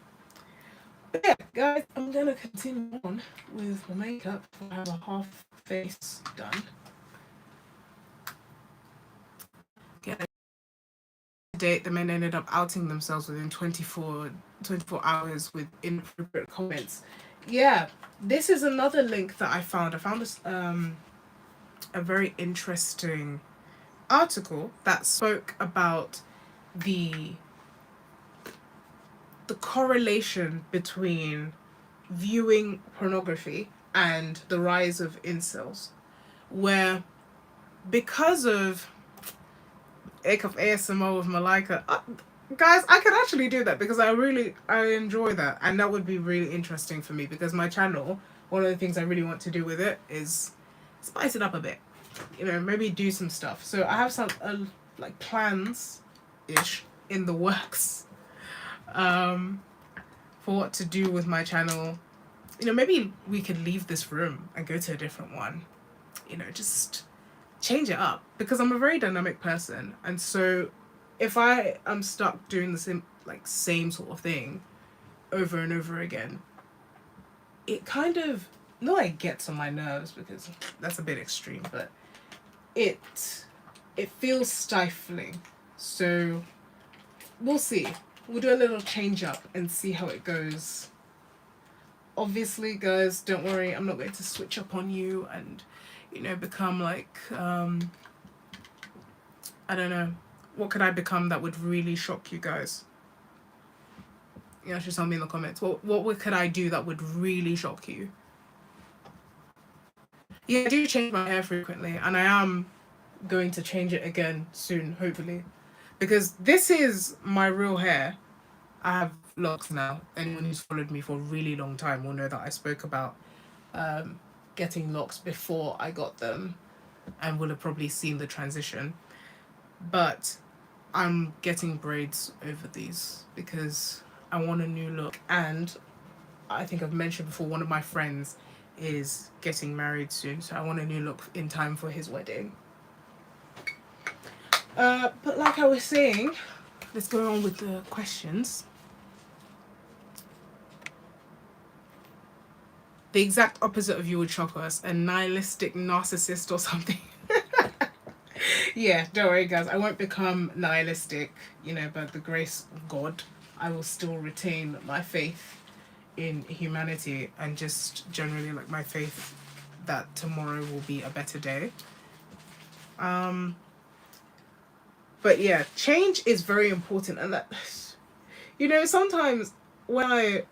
But yeah, guys, I'm gonna continue on with my makeup. I have a half face done. Get date, the men ended up outing themselves within 24 hours with inappropriate comments. Yeah, this is another link that I found. I found this a very interesting article that spoke about the the correlation between viewing pornography and the rise of incels, where because of ASMR with Malaika, guys, I could actually do that because I enjoy that, and that would be really interesting for me because my channel, one of the things I really want to do with it is spice it up a bit, maybe do some stuff. So I have some like plans ish in the works um for what to do with my channel. Maybe we could leave this room and go to a different one, just change it up because I'm a very dynamic person, and so if I am stuck doing the same sort of thing over and over again, it kind of, no, it gets on my nerves because that's a bit extreme, but it feels stifling. So we'll see. We'll do a little change up and see how it goes. Obviously, guys, don't worry, I'm not going to switch up on you and become like I don't know, what could I become that would really shock you guys? Just tell me in the comments. What could I do that would really shock you? Yeah, I do change my hair frequently, and I am going to change it again soon, hopefully. Because this is my real hair. I have locks now. Anyone who's followed me for a really long time will know that I spoke about getting locks before I got them, and will have probably seen the transition. But I'm getting braids over these because I want a new look, and I think I've mentioned before, one of my friends is getting married soon, so I want a new look in time for his wedding. But like I was saying, let's go on with the questions. The exact opposite of you would shock us, a nihilistic narcissist or something. Yeah, don't worry, guys. I won't become nihilistic, by the grace of God. I will still retain my faith in humanity and just generally like my faith that tomorrow will be a better day. But yeah, change is very important, and that sometimes when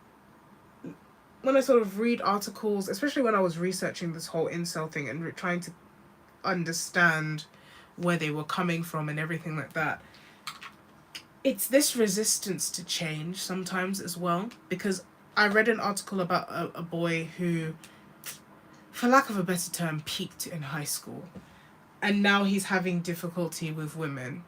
I sort of read articles, especially when I was researching this whole incel thing and trying to understand where they were coming from and everything like that, it's this resistance to change sometimes as well, because I read an article about a boy who, for lack of a better term, peaked in high school, and now he's having difficulty with women.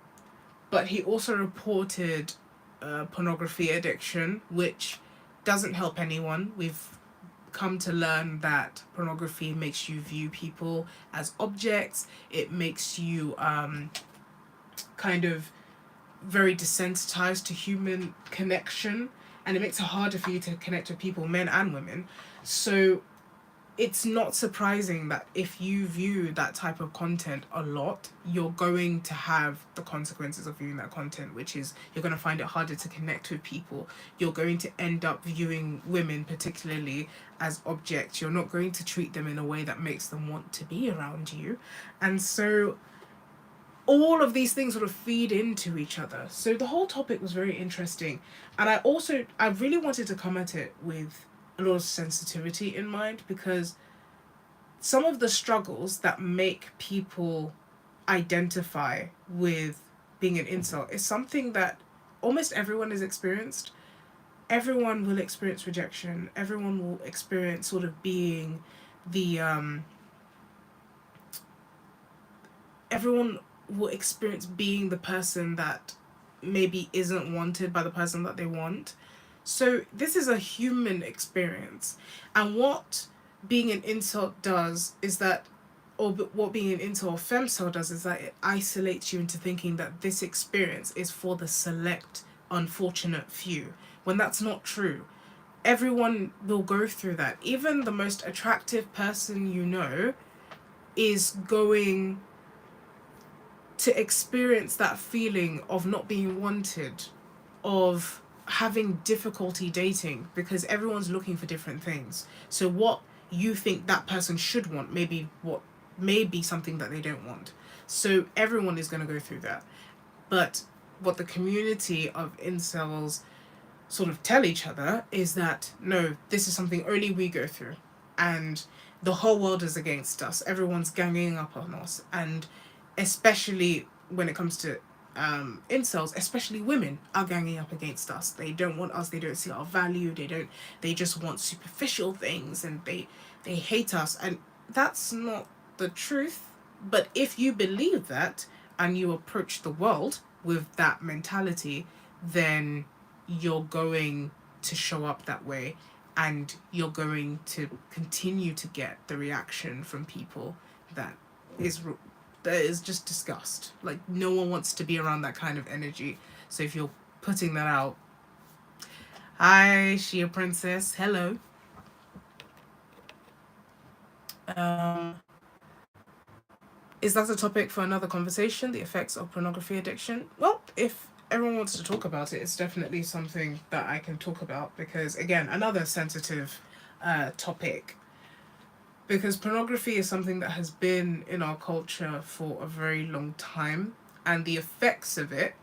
But he also reported pornography addiction, which doesn't help anyone. We've come to learn that pornography makes you view people as objects. It makes you kind of very desensitized to human connection, and it makes it harder for you to connect with people, men and women. So it's not surprising that if you view that type of content a lot, you're going to have the consequences of viewing that content, which is you're going to find it harder to connect with people. You're going to end up viewing women particularly as objects. You're not going to treat them in a way that makes them want to be around you. And so all of these things sort of feed into each other. So the whole topic was very interesting. And I really wanted to come at it with a lot of sensitivity in mind, because some of the struggles that make people identify with being an incel is something that almost everyone has experienced. Everyone will experience rejection. Everyone will experience sort of being the everyone will experience being the person that maybe isn't wanted by the person that they want. So this is a human experience. And what being an incel does is that, or what being an incel or femcel does is that it isolates you into thinking that this experience is for the select, unfortunate few, when that's not true. Everyone will go through that. Even the most attractive person you know is going to experience that feeling of not being wanted, of having difficulty dating, because everyone's looking for different things. So what you think that person should want maybe what may be something that they don't want. So everyone is going to go through that. But what the community of incels sort of tell each other is that no, this is something only we go through, and the whole world is against us. Everyone's ganging up on us, and especially when it comes to incels, especially women are ganging up against us. They don't want us. They don't see our value. They don't. They just want superficial things, and they hate us. And that's not the truth. But if you believe that and you approach the world with that mentality, then you're going to show up that way, and you're going to continue to get the reaction from people that is that is just disgust. Like, no one wants to be around that kind of energy. So if you're putting that out, hi Shia Princess, hello. Is that a topic for another conversation, the effects of pornography addiction? Well, if everyone wants to talk about it, it's definitely something that I can talk about, because again, another sensitive topic, because pornography is something that has been in our culture for a very long time, and the effects of it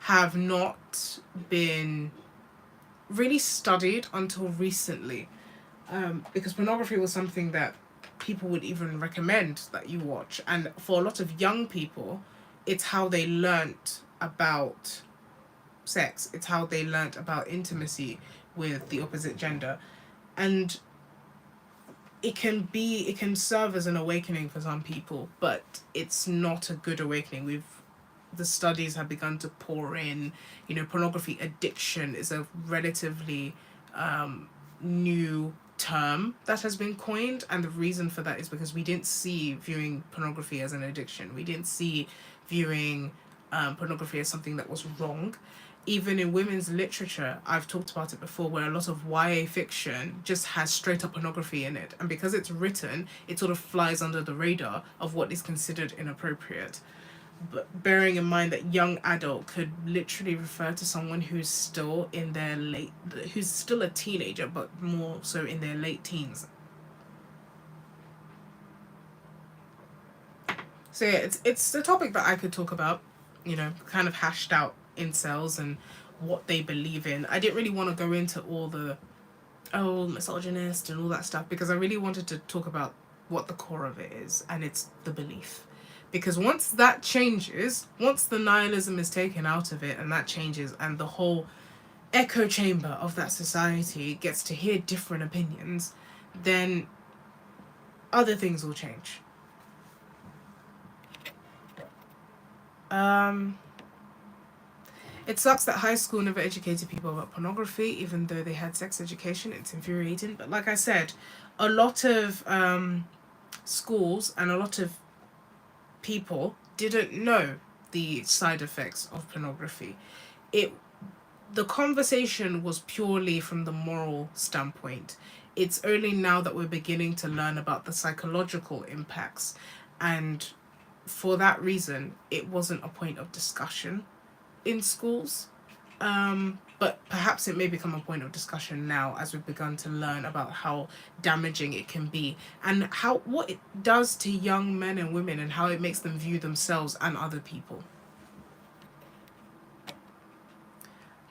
have not been really studied until recently, because pornography was something that people would even recommend that you watch, and for a lot of young people, it's how they learnt about sex, it's how they learnt about intimacy with the opposite gender. And it can serve as an awakening for some people, but it's not a good awakening. The studies have begun to pour in, pornography addiction is a relatively new term that has been coined, and the reason for that is because we didn't see viewing pornography as an addiction. We didn't see viewing pornography as something that was wrong. Even in women's literature, I've talked about it before, where a lot of YA fiction just has straight up pornography in it, and because it's written, it sort of flies under the radar of what is considered inappropriate. But bearing in mind that young adult could literally refer to someone who's still in their who's still a teenager, but more so in their late teens. So yeah, it's a topic that I could talk about, kind of hashed out incels and what they believe in. I didn't really want to go into all the misogynist and all that stuff, because I really wanted to talk about what the core of it is, and it's the belief. Because once that changes, once the nihilism is taken out of it and that changes, and the whole echo chamber of that society gets to hear different opinions, then other things will change. It sucks that high school never educated people about pornography, even though they had sex education. It's infuriating. But like I said, a lot of schools and a lot of people didn't know the side effects of pornography. The conversation was purely from the moral standpoint. It's only now that we're beginning to learn about the psychological impacts, and for that reason, it wasn't a point of discussion in schools. But perhaps it may become a point of discussion now, as we've begun to learn about how damaging it can be, and what it does to young men and women, and how it makes them view themselves and other people.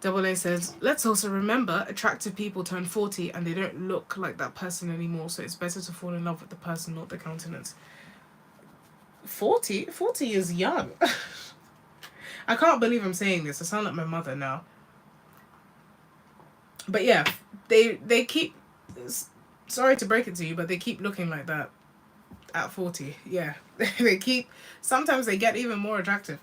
Double A says, let's also remember attractive people turn 40 and they don't look like that person anymore, so it's better to fall in love with the person, not the countenance. 40 is young. I can't believe I'm saying this. I sound like my mother now. But yeah, they keep, sorry to break it to you, but they keep looking like that at 40. Yeah. Sometimes they get even more attractive.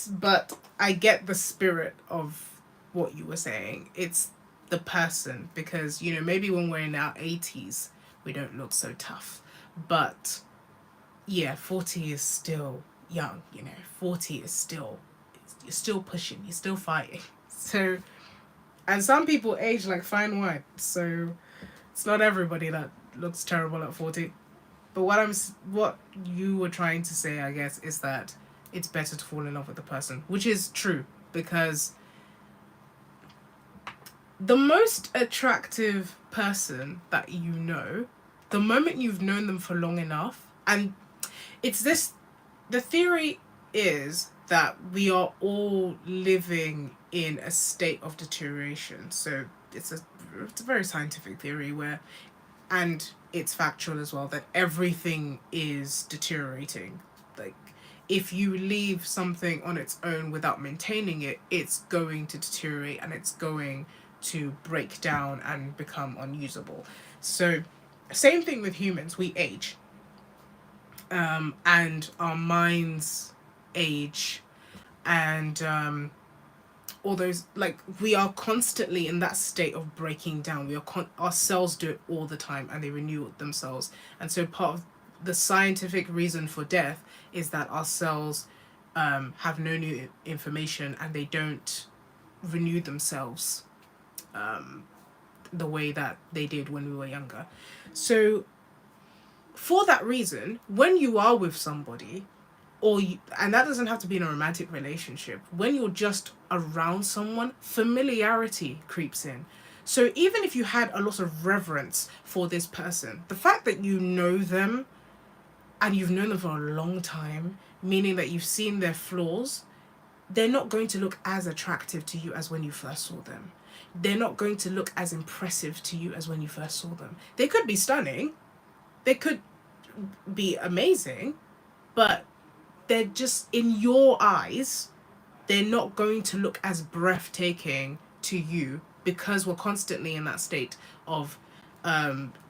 But I get the spirit of what you were saying. It's the person, because you know, maybe when we're in our 80s we don't look so tough, but yeah, 40 is still young, you know. 40 is still, you're still pushing, you're still fighting. So, and some people age like fine wine, so it's not everybody that looks terrible at 40. But what you were trying to say, I guess, is that it's better to fall in love with the person, which is true, because the most attractive person that you know, the moment you've known them for long enough, and it's this, the theory is that we are all living in a state of deterioration. So it's a very scientific theory where, and it's factual as well, that everything is deteriorating. Like, if you leave something on its own without maintaining it, it's going to deteriorate and it's going to break down and become unusable. So, same thing with humans, we age. And our minds age, and all those, like, we are constantly in that state of breaking down. Our cells do it all the time and they renew themselves. And so part of the scientific reason for death is that our cells have no new information and they don't renew themselves the way that they did when we were younger. So for that reason, when you are with somebody, and that doesn't have to be in a romantic relationship, when you're just around someone, familiarity creeps in. So even if you had a lot of reverence for this person, the fact that you know them and you've known them for a long time, meaning that you've seen their flaws, they're not going to look as attractive to you as when you first saw them. They're not going to look as impressive to you as when you first saw them. They could be stunning, they could be amazing, but they're just, in your eyes, they're not going to look as breathtaking to you, because we're constantly in that state of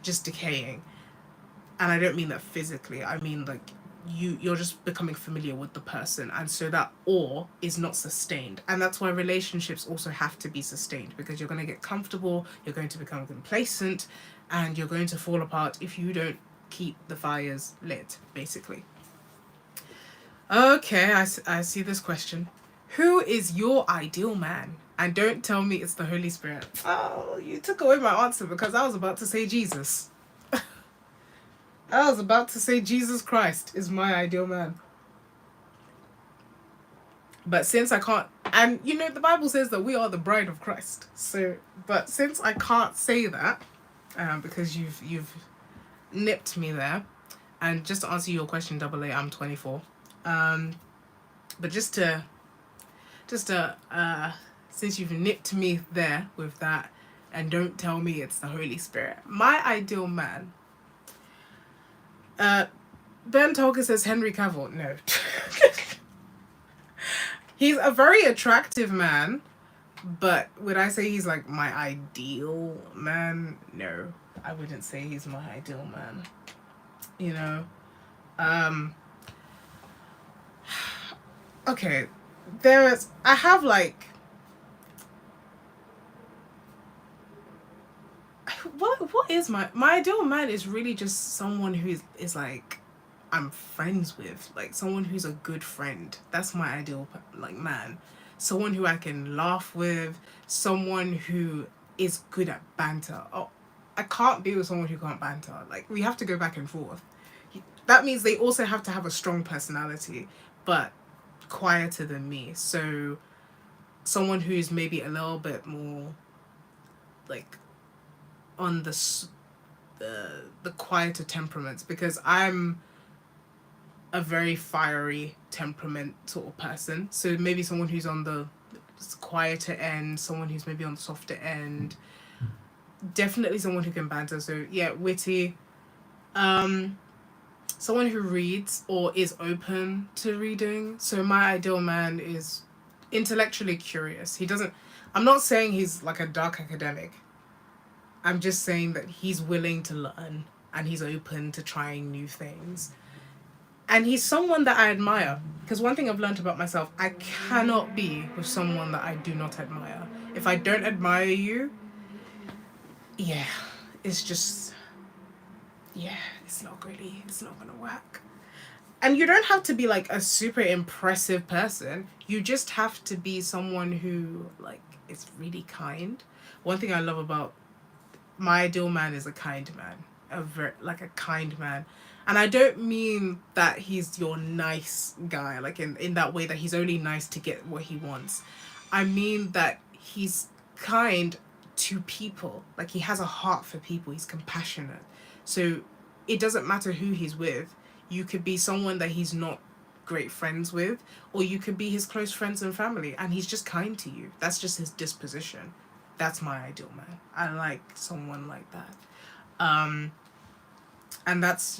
just decaying. And I don't mean that physically, I mean like you're just becoming familiar with the person, and so that awe is not sustained. And that's why relationships also have to be sustained, because you're going to get comfortable, you're going to become complacent, and you're going to fall apart if you don't keep the fires lit, basically. Okay, I see this question. Who is your ideal man? And don't tell me it's the Holy Spirit. Oh, you took away my answer, because I was about to say Jesus. I was about to say Jesus Christ is my ideal man. But since I can't, and you know, the Bible says that we are the bride of Christ. So, but since I can't say that, because you've nipped me there, and just to answer your question, Double A, I'm 24. But just to since you've nipped me there with that, and don't tell me it's the Holy Spirit, my ideal man. Ben Tolkien says Henry Cavill. No. He's a very attractive man, but would I say he's like my ideal man? No, I wouldn't say he's my ideal man. You know? Okay, I have like, what is my ideal man is really just someone who is like, I'm friends with, like someone who's a good friend. That's my ideal like man. Someone who I can laugh with, someone who is good at banter. Oh, I can't be with someone who can't banter. Like, we have to go back and forth. That means they also have to have a strong personality, but quieter than me. So someone who's maybe a little bit more like on the quieter temperaments, because I'm a very fiery temperament sort of person. So maybe someone who's on the quieter end, someone who's maybe on the softer end. Definitely someone who can banter. So yeah, witty. Someone who reads or is open to reading. So my ideal man is intellectually curious. I'm not saying he's like a dark academic. I'm just saying that he's willing to learn and he's open to trying new things. And he's someone that I admire. Because one thing I've learned about myself, I cannot be with someone that I do not admire. If I don't admire you, yeah, it's just, yeah, it's not gonna work. And you don't have to be like a super impressive person. You just have to be someone who like is really kind. One thing I love about my ideal man is a kind man, like a kind man, and I don't mean that he's your nice guy, like in that way that he's only nice to get what he wants. I mean that he's kind to people, like he has a heart for people. He's compassionate, so it doesn't matter who he's with. You could be someone that he's not great friends with, or you could be his close friends and family, and he's just kind to you. That's just his disposition. That's my ideal man. I like someone like that. Um, and that's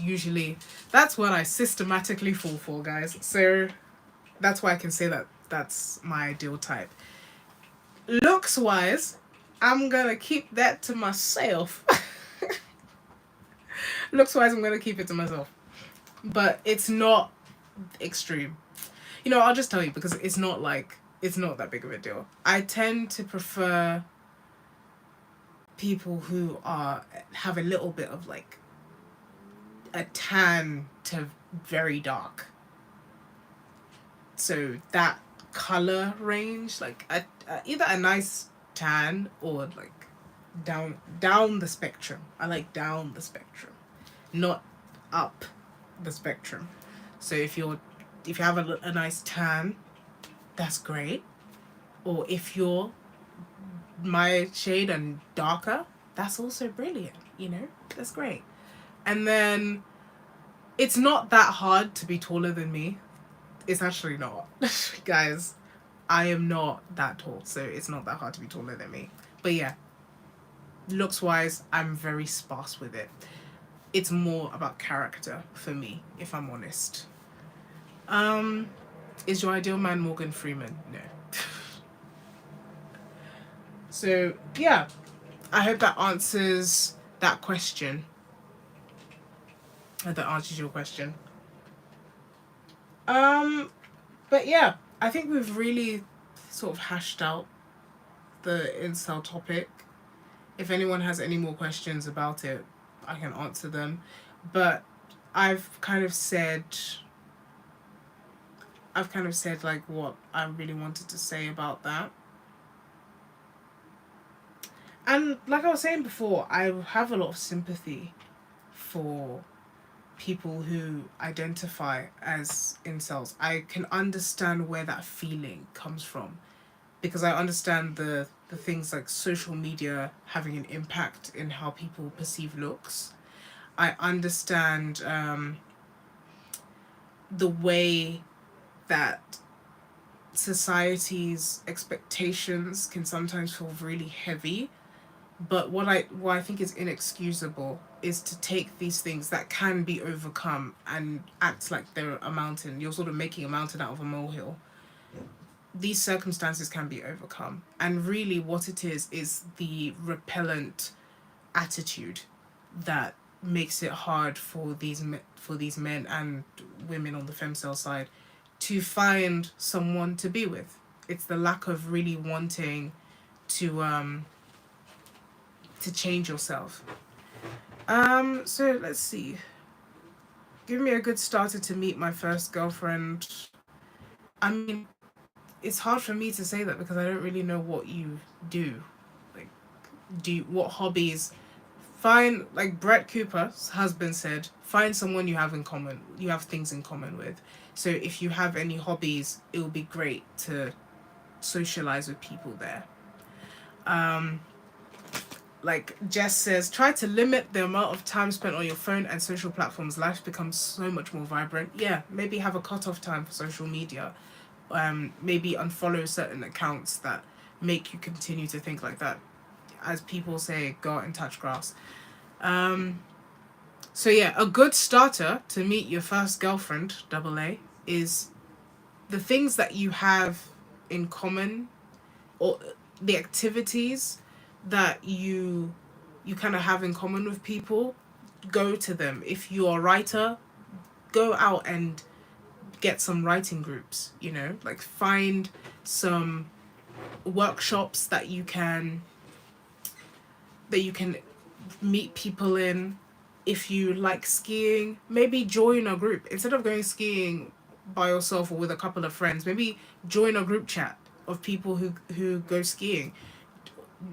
what I systematically fall for, guys. So that's why I can say that that's my ideal type. Looks wise, I'm gonna keep that to myself. Looks wise, I'm gonna keep it to myself. But it's not extreme. You know, I'll just tell you because it's not that big of a deal. I tend to prefer people who are have a little bit of like a tan to very dark. So that color range, like either a nice tan or like down the spectrum. I like down the spectrum, not up the spectrum. So if you have a nice tan, that's great. Or if you're my shade and darker, that's also brilliant. You know, that's great. And then it's not that hard to be taller than me. It's actually not. Guys, I am not that tall, so it's not that hard to be taller than me. But yeah, looks wise, I'm very sparse with it. It's more about character for me, if I'm honest. Um, is your ideal man Morgan Freeman? No. So yeah, I hope that answers that question. That answers your question. Um, but yeah, I think we've really sort of hashed out the incel topic. If anyone has any more questions about it, I can answer them. But I've kind of said I've kind of said like what I really wanted to say about that. And like I was saying before, I have a lot of sympathy for people who identify as incels. I can understand where that feeling comes from because I understand the things like social media having an impact in how people perceive looks. I understand the way that society's expectations can sometimes feel really heavy. But what I think is inexcusable is to take these things that can be overcome and act like they're a mountain. You're sort of making a mountain out of a molehill. These circumstances can be overcome, and really, what it is the repellent attitude that makes it hard for these men and women on the femcel side to find someone to be with. It's the lack of really wanting to um to change yourself. So let's see. Give me a good starter to meet my first girlfriend. I mean, it's hard for me to say that because I don't really know what you do. Like, what hobbies? Find, like Brett Cooper's husband said, find someone you have in common. You have things in common with. So if you have any hobbies, it will be great to socialize with people there. Um, like Jess says, try to limit the amount of time spent on your phone and social platforms. Life becomes so much more vibrant. Yeah, maybe have a cutoff time for social media. Maybe unfollow certain accounts that make you continue to think like that. As people say, go out and touch grass. So yeah, a good starter to meet your first girlfriend, double A, is the things that you have in common, or the activities that you kind of have in common with people. Go to them. If you're a writer, go out and get some writing groups, you know, like find some workshops that you can that you can meet people in. If you like skiing, maybe join a group. Instead of going skiing by yourself or with a couple of friends, maybe join a group chat of people who go skiing.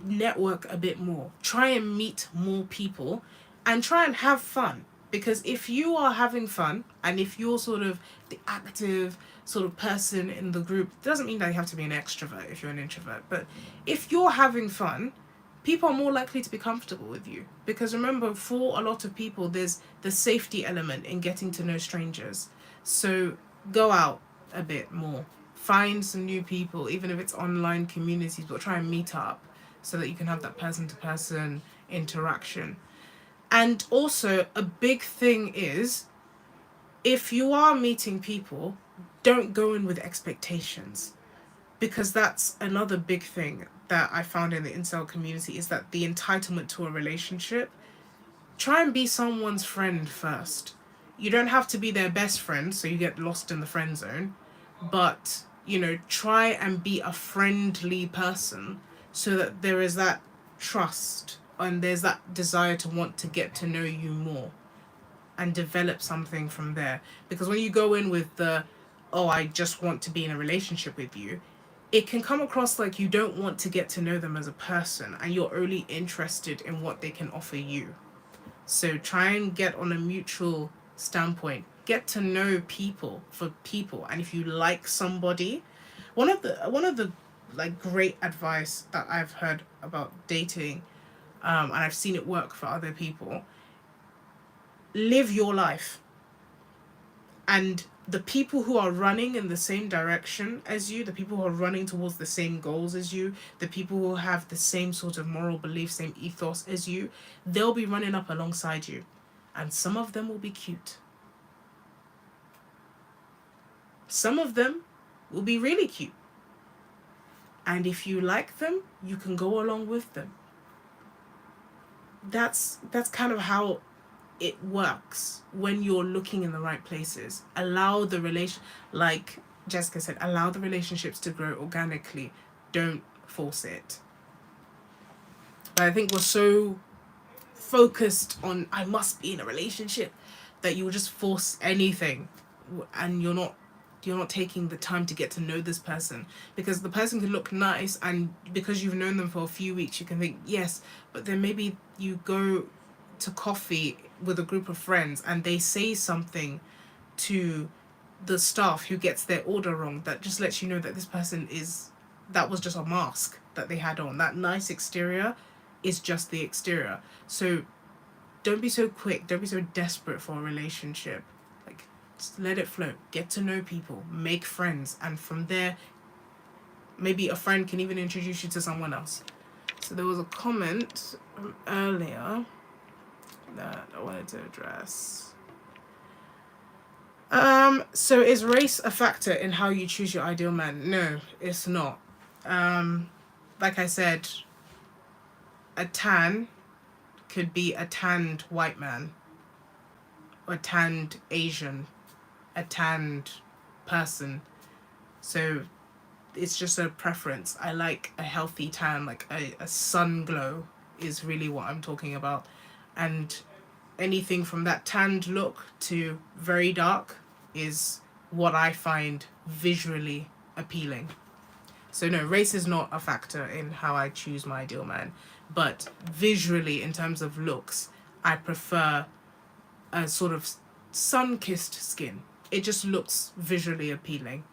Network a bit more. Try and meet more people and try and have fun. Because if you are having fun and if you're sort of the active sort of person in the group, it doesn't mean that you have to be an extrovert if you're an introvert, but if you're having fun, people are more likely to be comfortable with you. Because remember, for a lot of people, there's the safety element in getting to know strangers. So go out a bit more. Find some new people, even if it's online communities, but try and meet up so that you can have that person to person interaction. And also, a big thing is if you are meeting people, don't go in with expectations, because that's another big thing that I found in the incel community is that the entitlement to a relationship. Try and be someone's friend first. You don't have to be their best friend, so you get lost in the friend zone, but try and be a friendly person so that there is that trust and there's that desire to want to get to know you more and develop something from there. Because when you go in with the, oh, I just want to be in a relationship with you, it can come across like you don't want to get to know them as a person and you're only interested in what they can offer you. So try and get on a mutual standpoint. Get to know people for people. And if you like somebody, one of the like great advice that I've heard about dating, and I've seen it work for other people, live your life. And the people who are running in the same direction as you, the people who are running towards the same goals as you, the people who have the same sort of moral beliefs, same ethos as you, they'll be running up alongside you. And some of them will be cute. Some of them will be really cute. And if you like them, you can go along with them. That's kind of how it works when you're looking in the right places. Allow the like Jessica said, allow the relationships to grow organically. Don't force it. But I think we're so focused on I must be in a relationship that you will just force anything, and you're not taking the time to get to know this person, because the person can look nice and because you've known them for a few weeks you can think yes, but then maybe you go to coffee with a group of friends and they say something to the staff who gets their order wrong that just lets you know that this person that was just a mask that they had on. That nice exterior is just the exterior. So don't be so quick, don't be so desperate for a relationship. Like, just let it flow. Get to know people, make friends, and from there maybe a friend can even introduce you to someone else. So there was a comment from earlier that I wanted to address. So is race a factor in how you choose your ideal man? No, it's not. Like I said, a tan could be a tanned white man, a tanned Asian, a tanned person. So it's just a preference. I like a healthy tan, like a sun glow is really what I'm talking about. And anything from that tanned look to very dark is what I find visually appealing. So no, race is not a factor in how I choose my ideal man. But visually, in terms of looks, I prefer a sort of sun-kissed skin. It just looks visually appealing.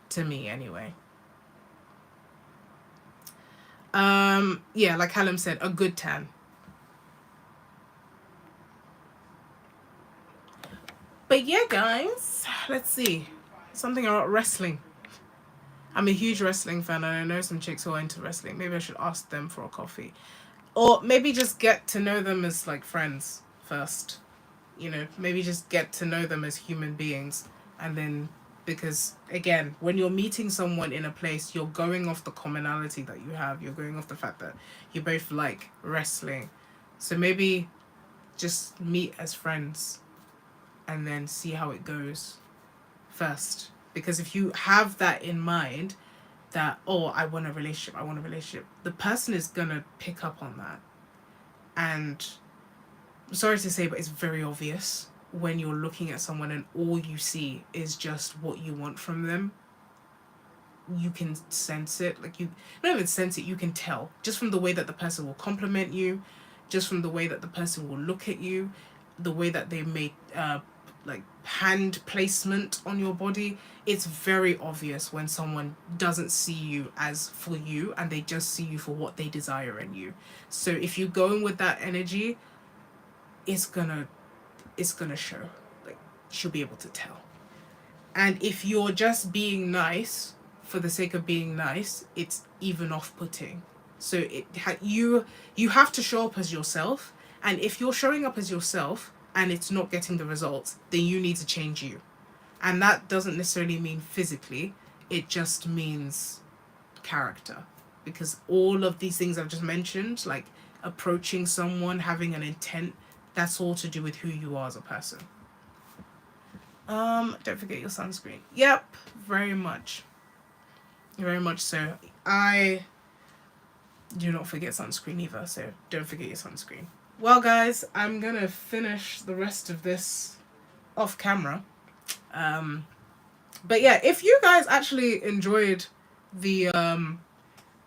To me, anyway. Yeah, like Hallam said, a good tan. But yeah, guys, let's see. Something about wrestling. I'm a huge wrestling fan, and I know some chicks who are into wrestling. Maybe I should ask them for a coffee. Or maybe just get to know them as, like, friends first. Maybe just get to know them as human beings. And then, because, again, when you're meeting someone in a place, you're going off the commonality that you have. You're going off the fact that you both like wrestling. So maybe just meet as friends and then see how it goes first. Because if you have that in mind, that, oh, I want a relationship, I want a relationship, the person is gonna pick up on that. And sorry to say, but it's very obvious when you're looking at someone and all you see is just what you want from them. You can sense it. Like, you don't even sense it, you can tell just from the way that the person will compliment you, just from the way that the person will look at you, the way that they make like hand placement on your body. It's very obvious when someone doesn't see you as for you and they just see you for what they desire in you. So if you go in with that energy, it's gonna show. Like, she'll be able to tell. And if you're just being nice for the sake of being nice, it's even off-putting. So you have to show up as yourself, and if you're showing up as yourself and it's not getting the results, then you need to change you. And that doesn't necessarily mean physically, it just means character. Because all of these things I've just mentioned, like approaching someone, having an intent, that's all to do with who you are as a person. Don't forget your sunscreen. Yep, very much. Very much so. I do not forget sunscreen either, so don't forget your sunscreen. Well, guys, I'm gonna finish the rest of this off camera. But yeah, if you guys actually enjoyed the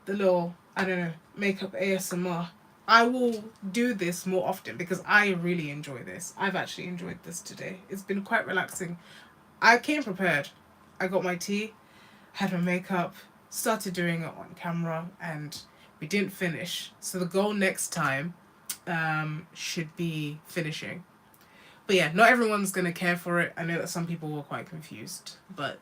little, I don't know, makeup ASMR, I will do this more often because I really enjoy this. I've actually enjoyed this today. It's been quite relaxing. I came prepared. I got my tea, had my makeup, started doing it on camera, and we didn't finish. So the goal next time should be finishing. But yeah, not everyone's going to care for it. I know that some people were quite confused, but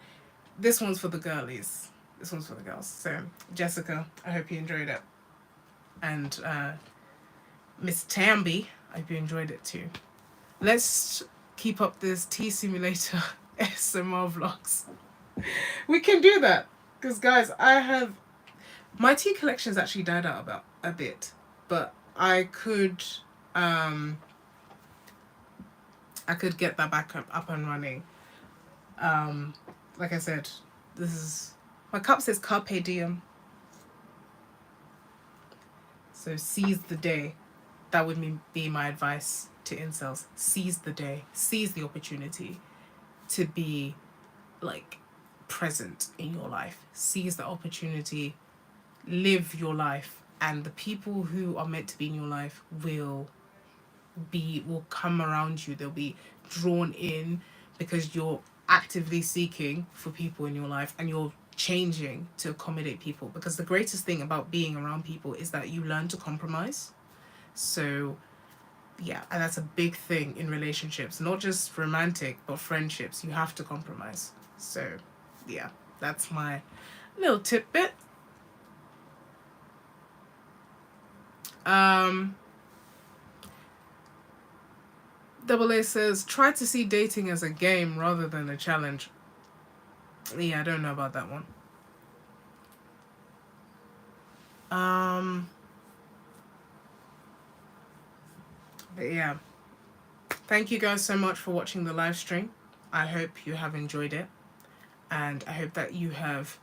this one's for the girlies. This one's for the girls. So, Jessica, I hope you enjoyed it. And Miss Tamby, I hope you enjoyed it too. Let's keep up this tea simulator ASMR vlogs. We can do that. Because, guys, my tea collection's actually died out about a bit. But I could get that back up and running. Like I said, this is, my cup says carpe diem. So seize the day. That would be my advice to incels. Seize the day. Seize the opportunity to be, like, present in your life. Seize the opportunity. Live your life. And the people who are meant to be in your life will come around you. They'll be drawn in because you're actively seeking for people in your life and you're changing to accommodate people. Because the greatest thing about being around people is that you learn to compromise. So yeah, and that's a big thing in relationships, not just romantic but friendships. You have to compromise. So yeah, that's my little tidbit. Double A says, try to see dating as a game rather than a challenge. Yeah, I don't know about that one. But yeah, thank you guys so much for watching the live stream. I hope you have enjoyed it, and I hope that you have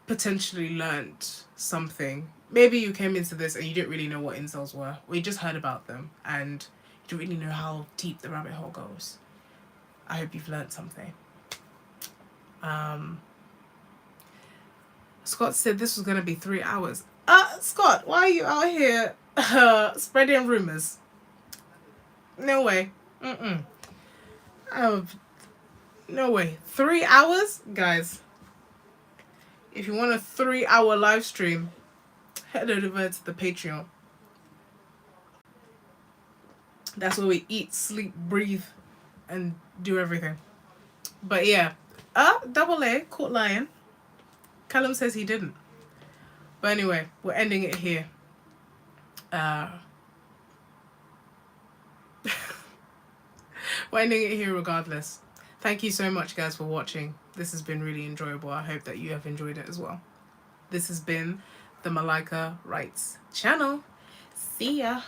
potentially learned something. Maybe you came into this and you didn't really know what incels were, or you just heard about them and you didn't really know how deep the rabbit hole goes. I hope you've learned something. Scott said this was going to be 3 hours. Scott, why are you out here spreading rumors? No way. No way. 3 hours? Guys, if you want a 3-hour live stream, head over to the Patreon. That's where we eat, sleep, breathe, and do everything. But yeah. Double A, caught lying. Callum says he didn't. But anyway, we're ending it here. We're ending it here regardless. Thank you so much, guys, for watching. This has been really enjoyable. I hope that you have enjoyed it as well. This has been the Malaika Writes channel. See ya.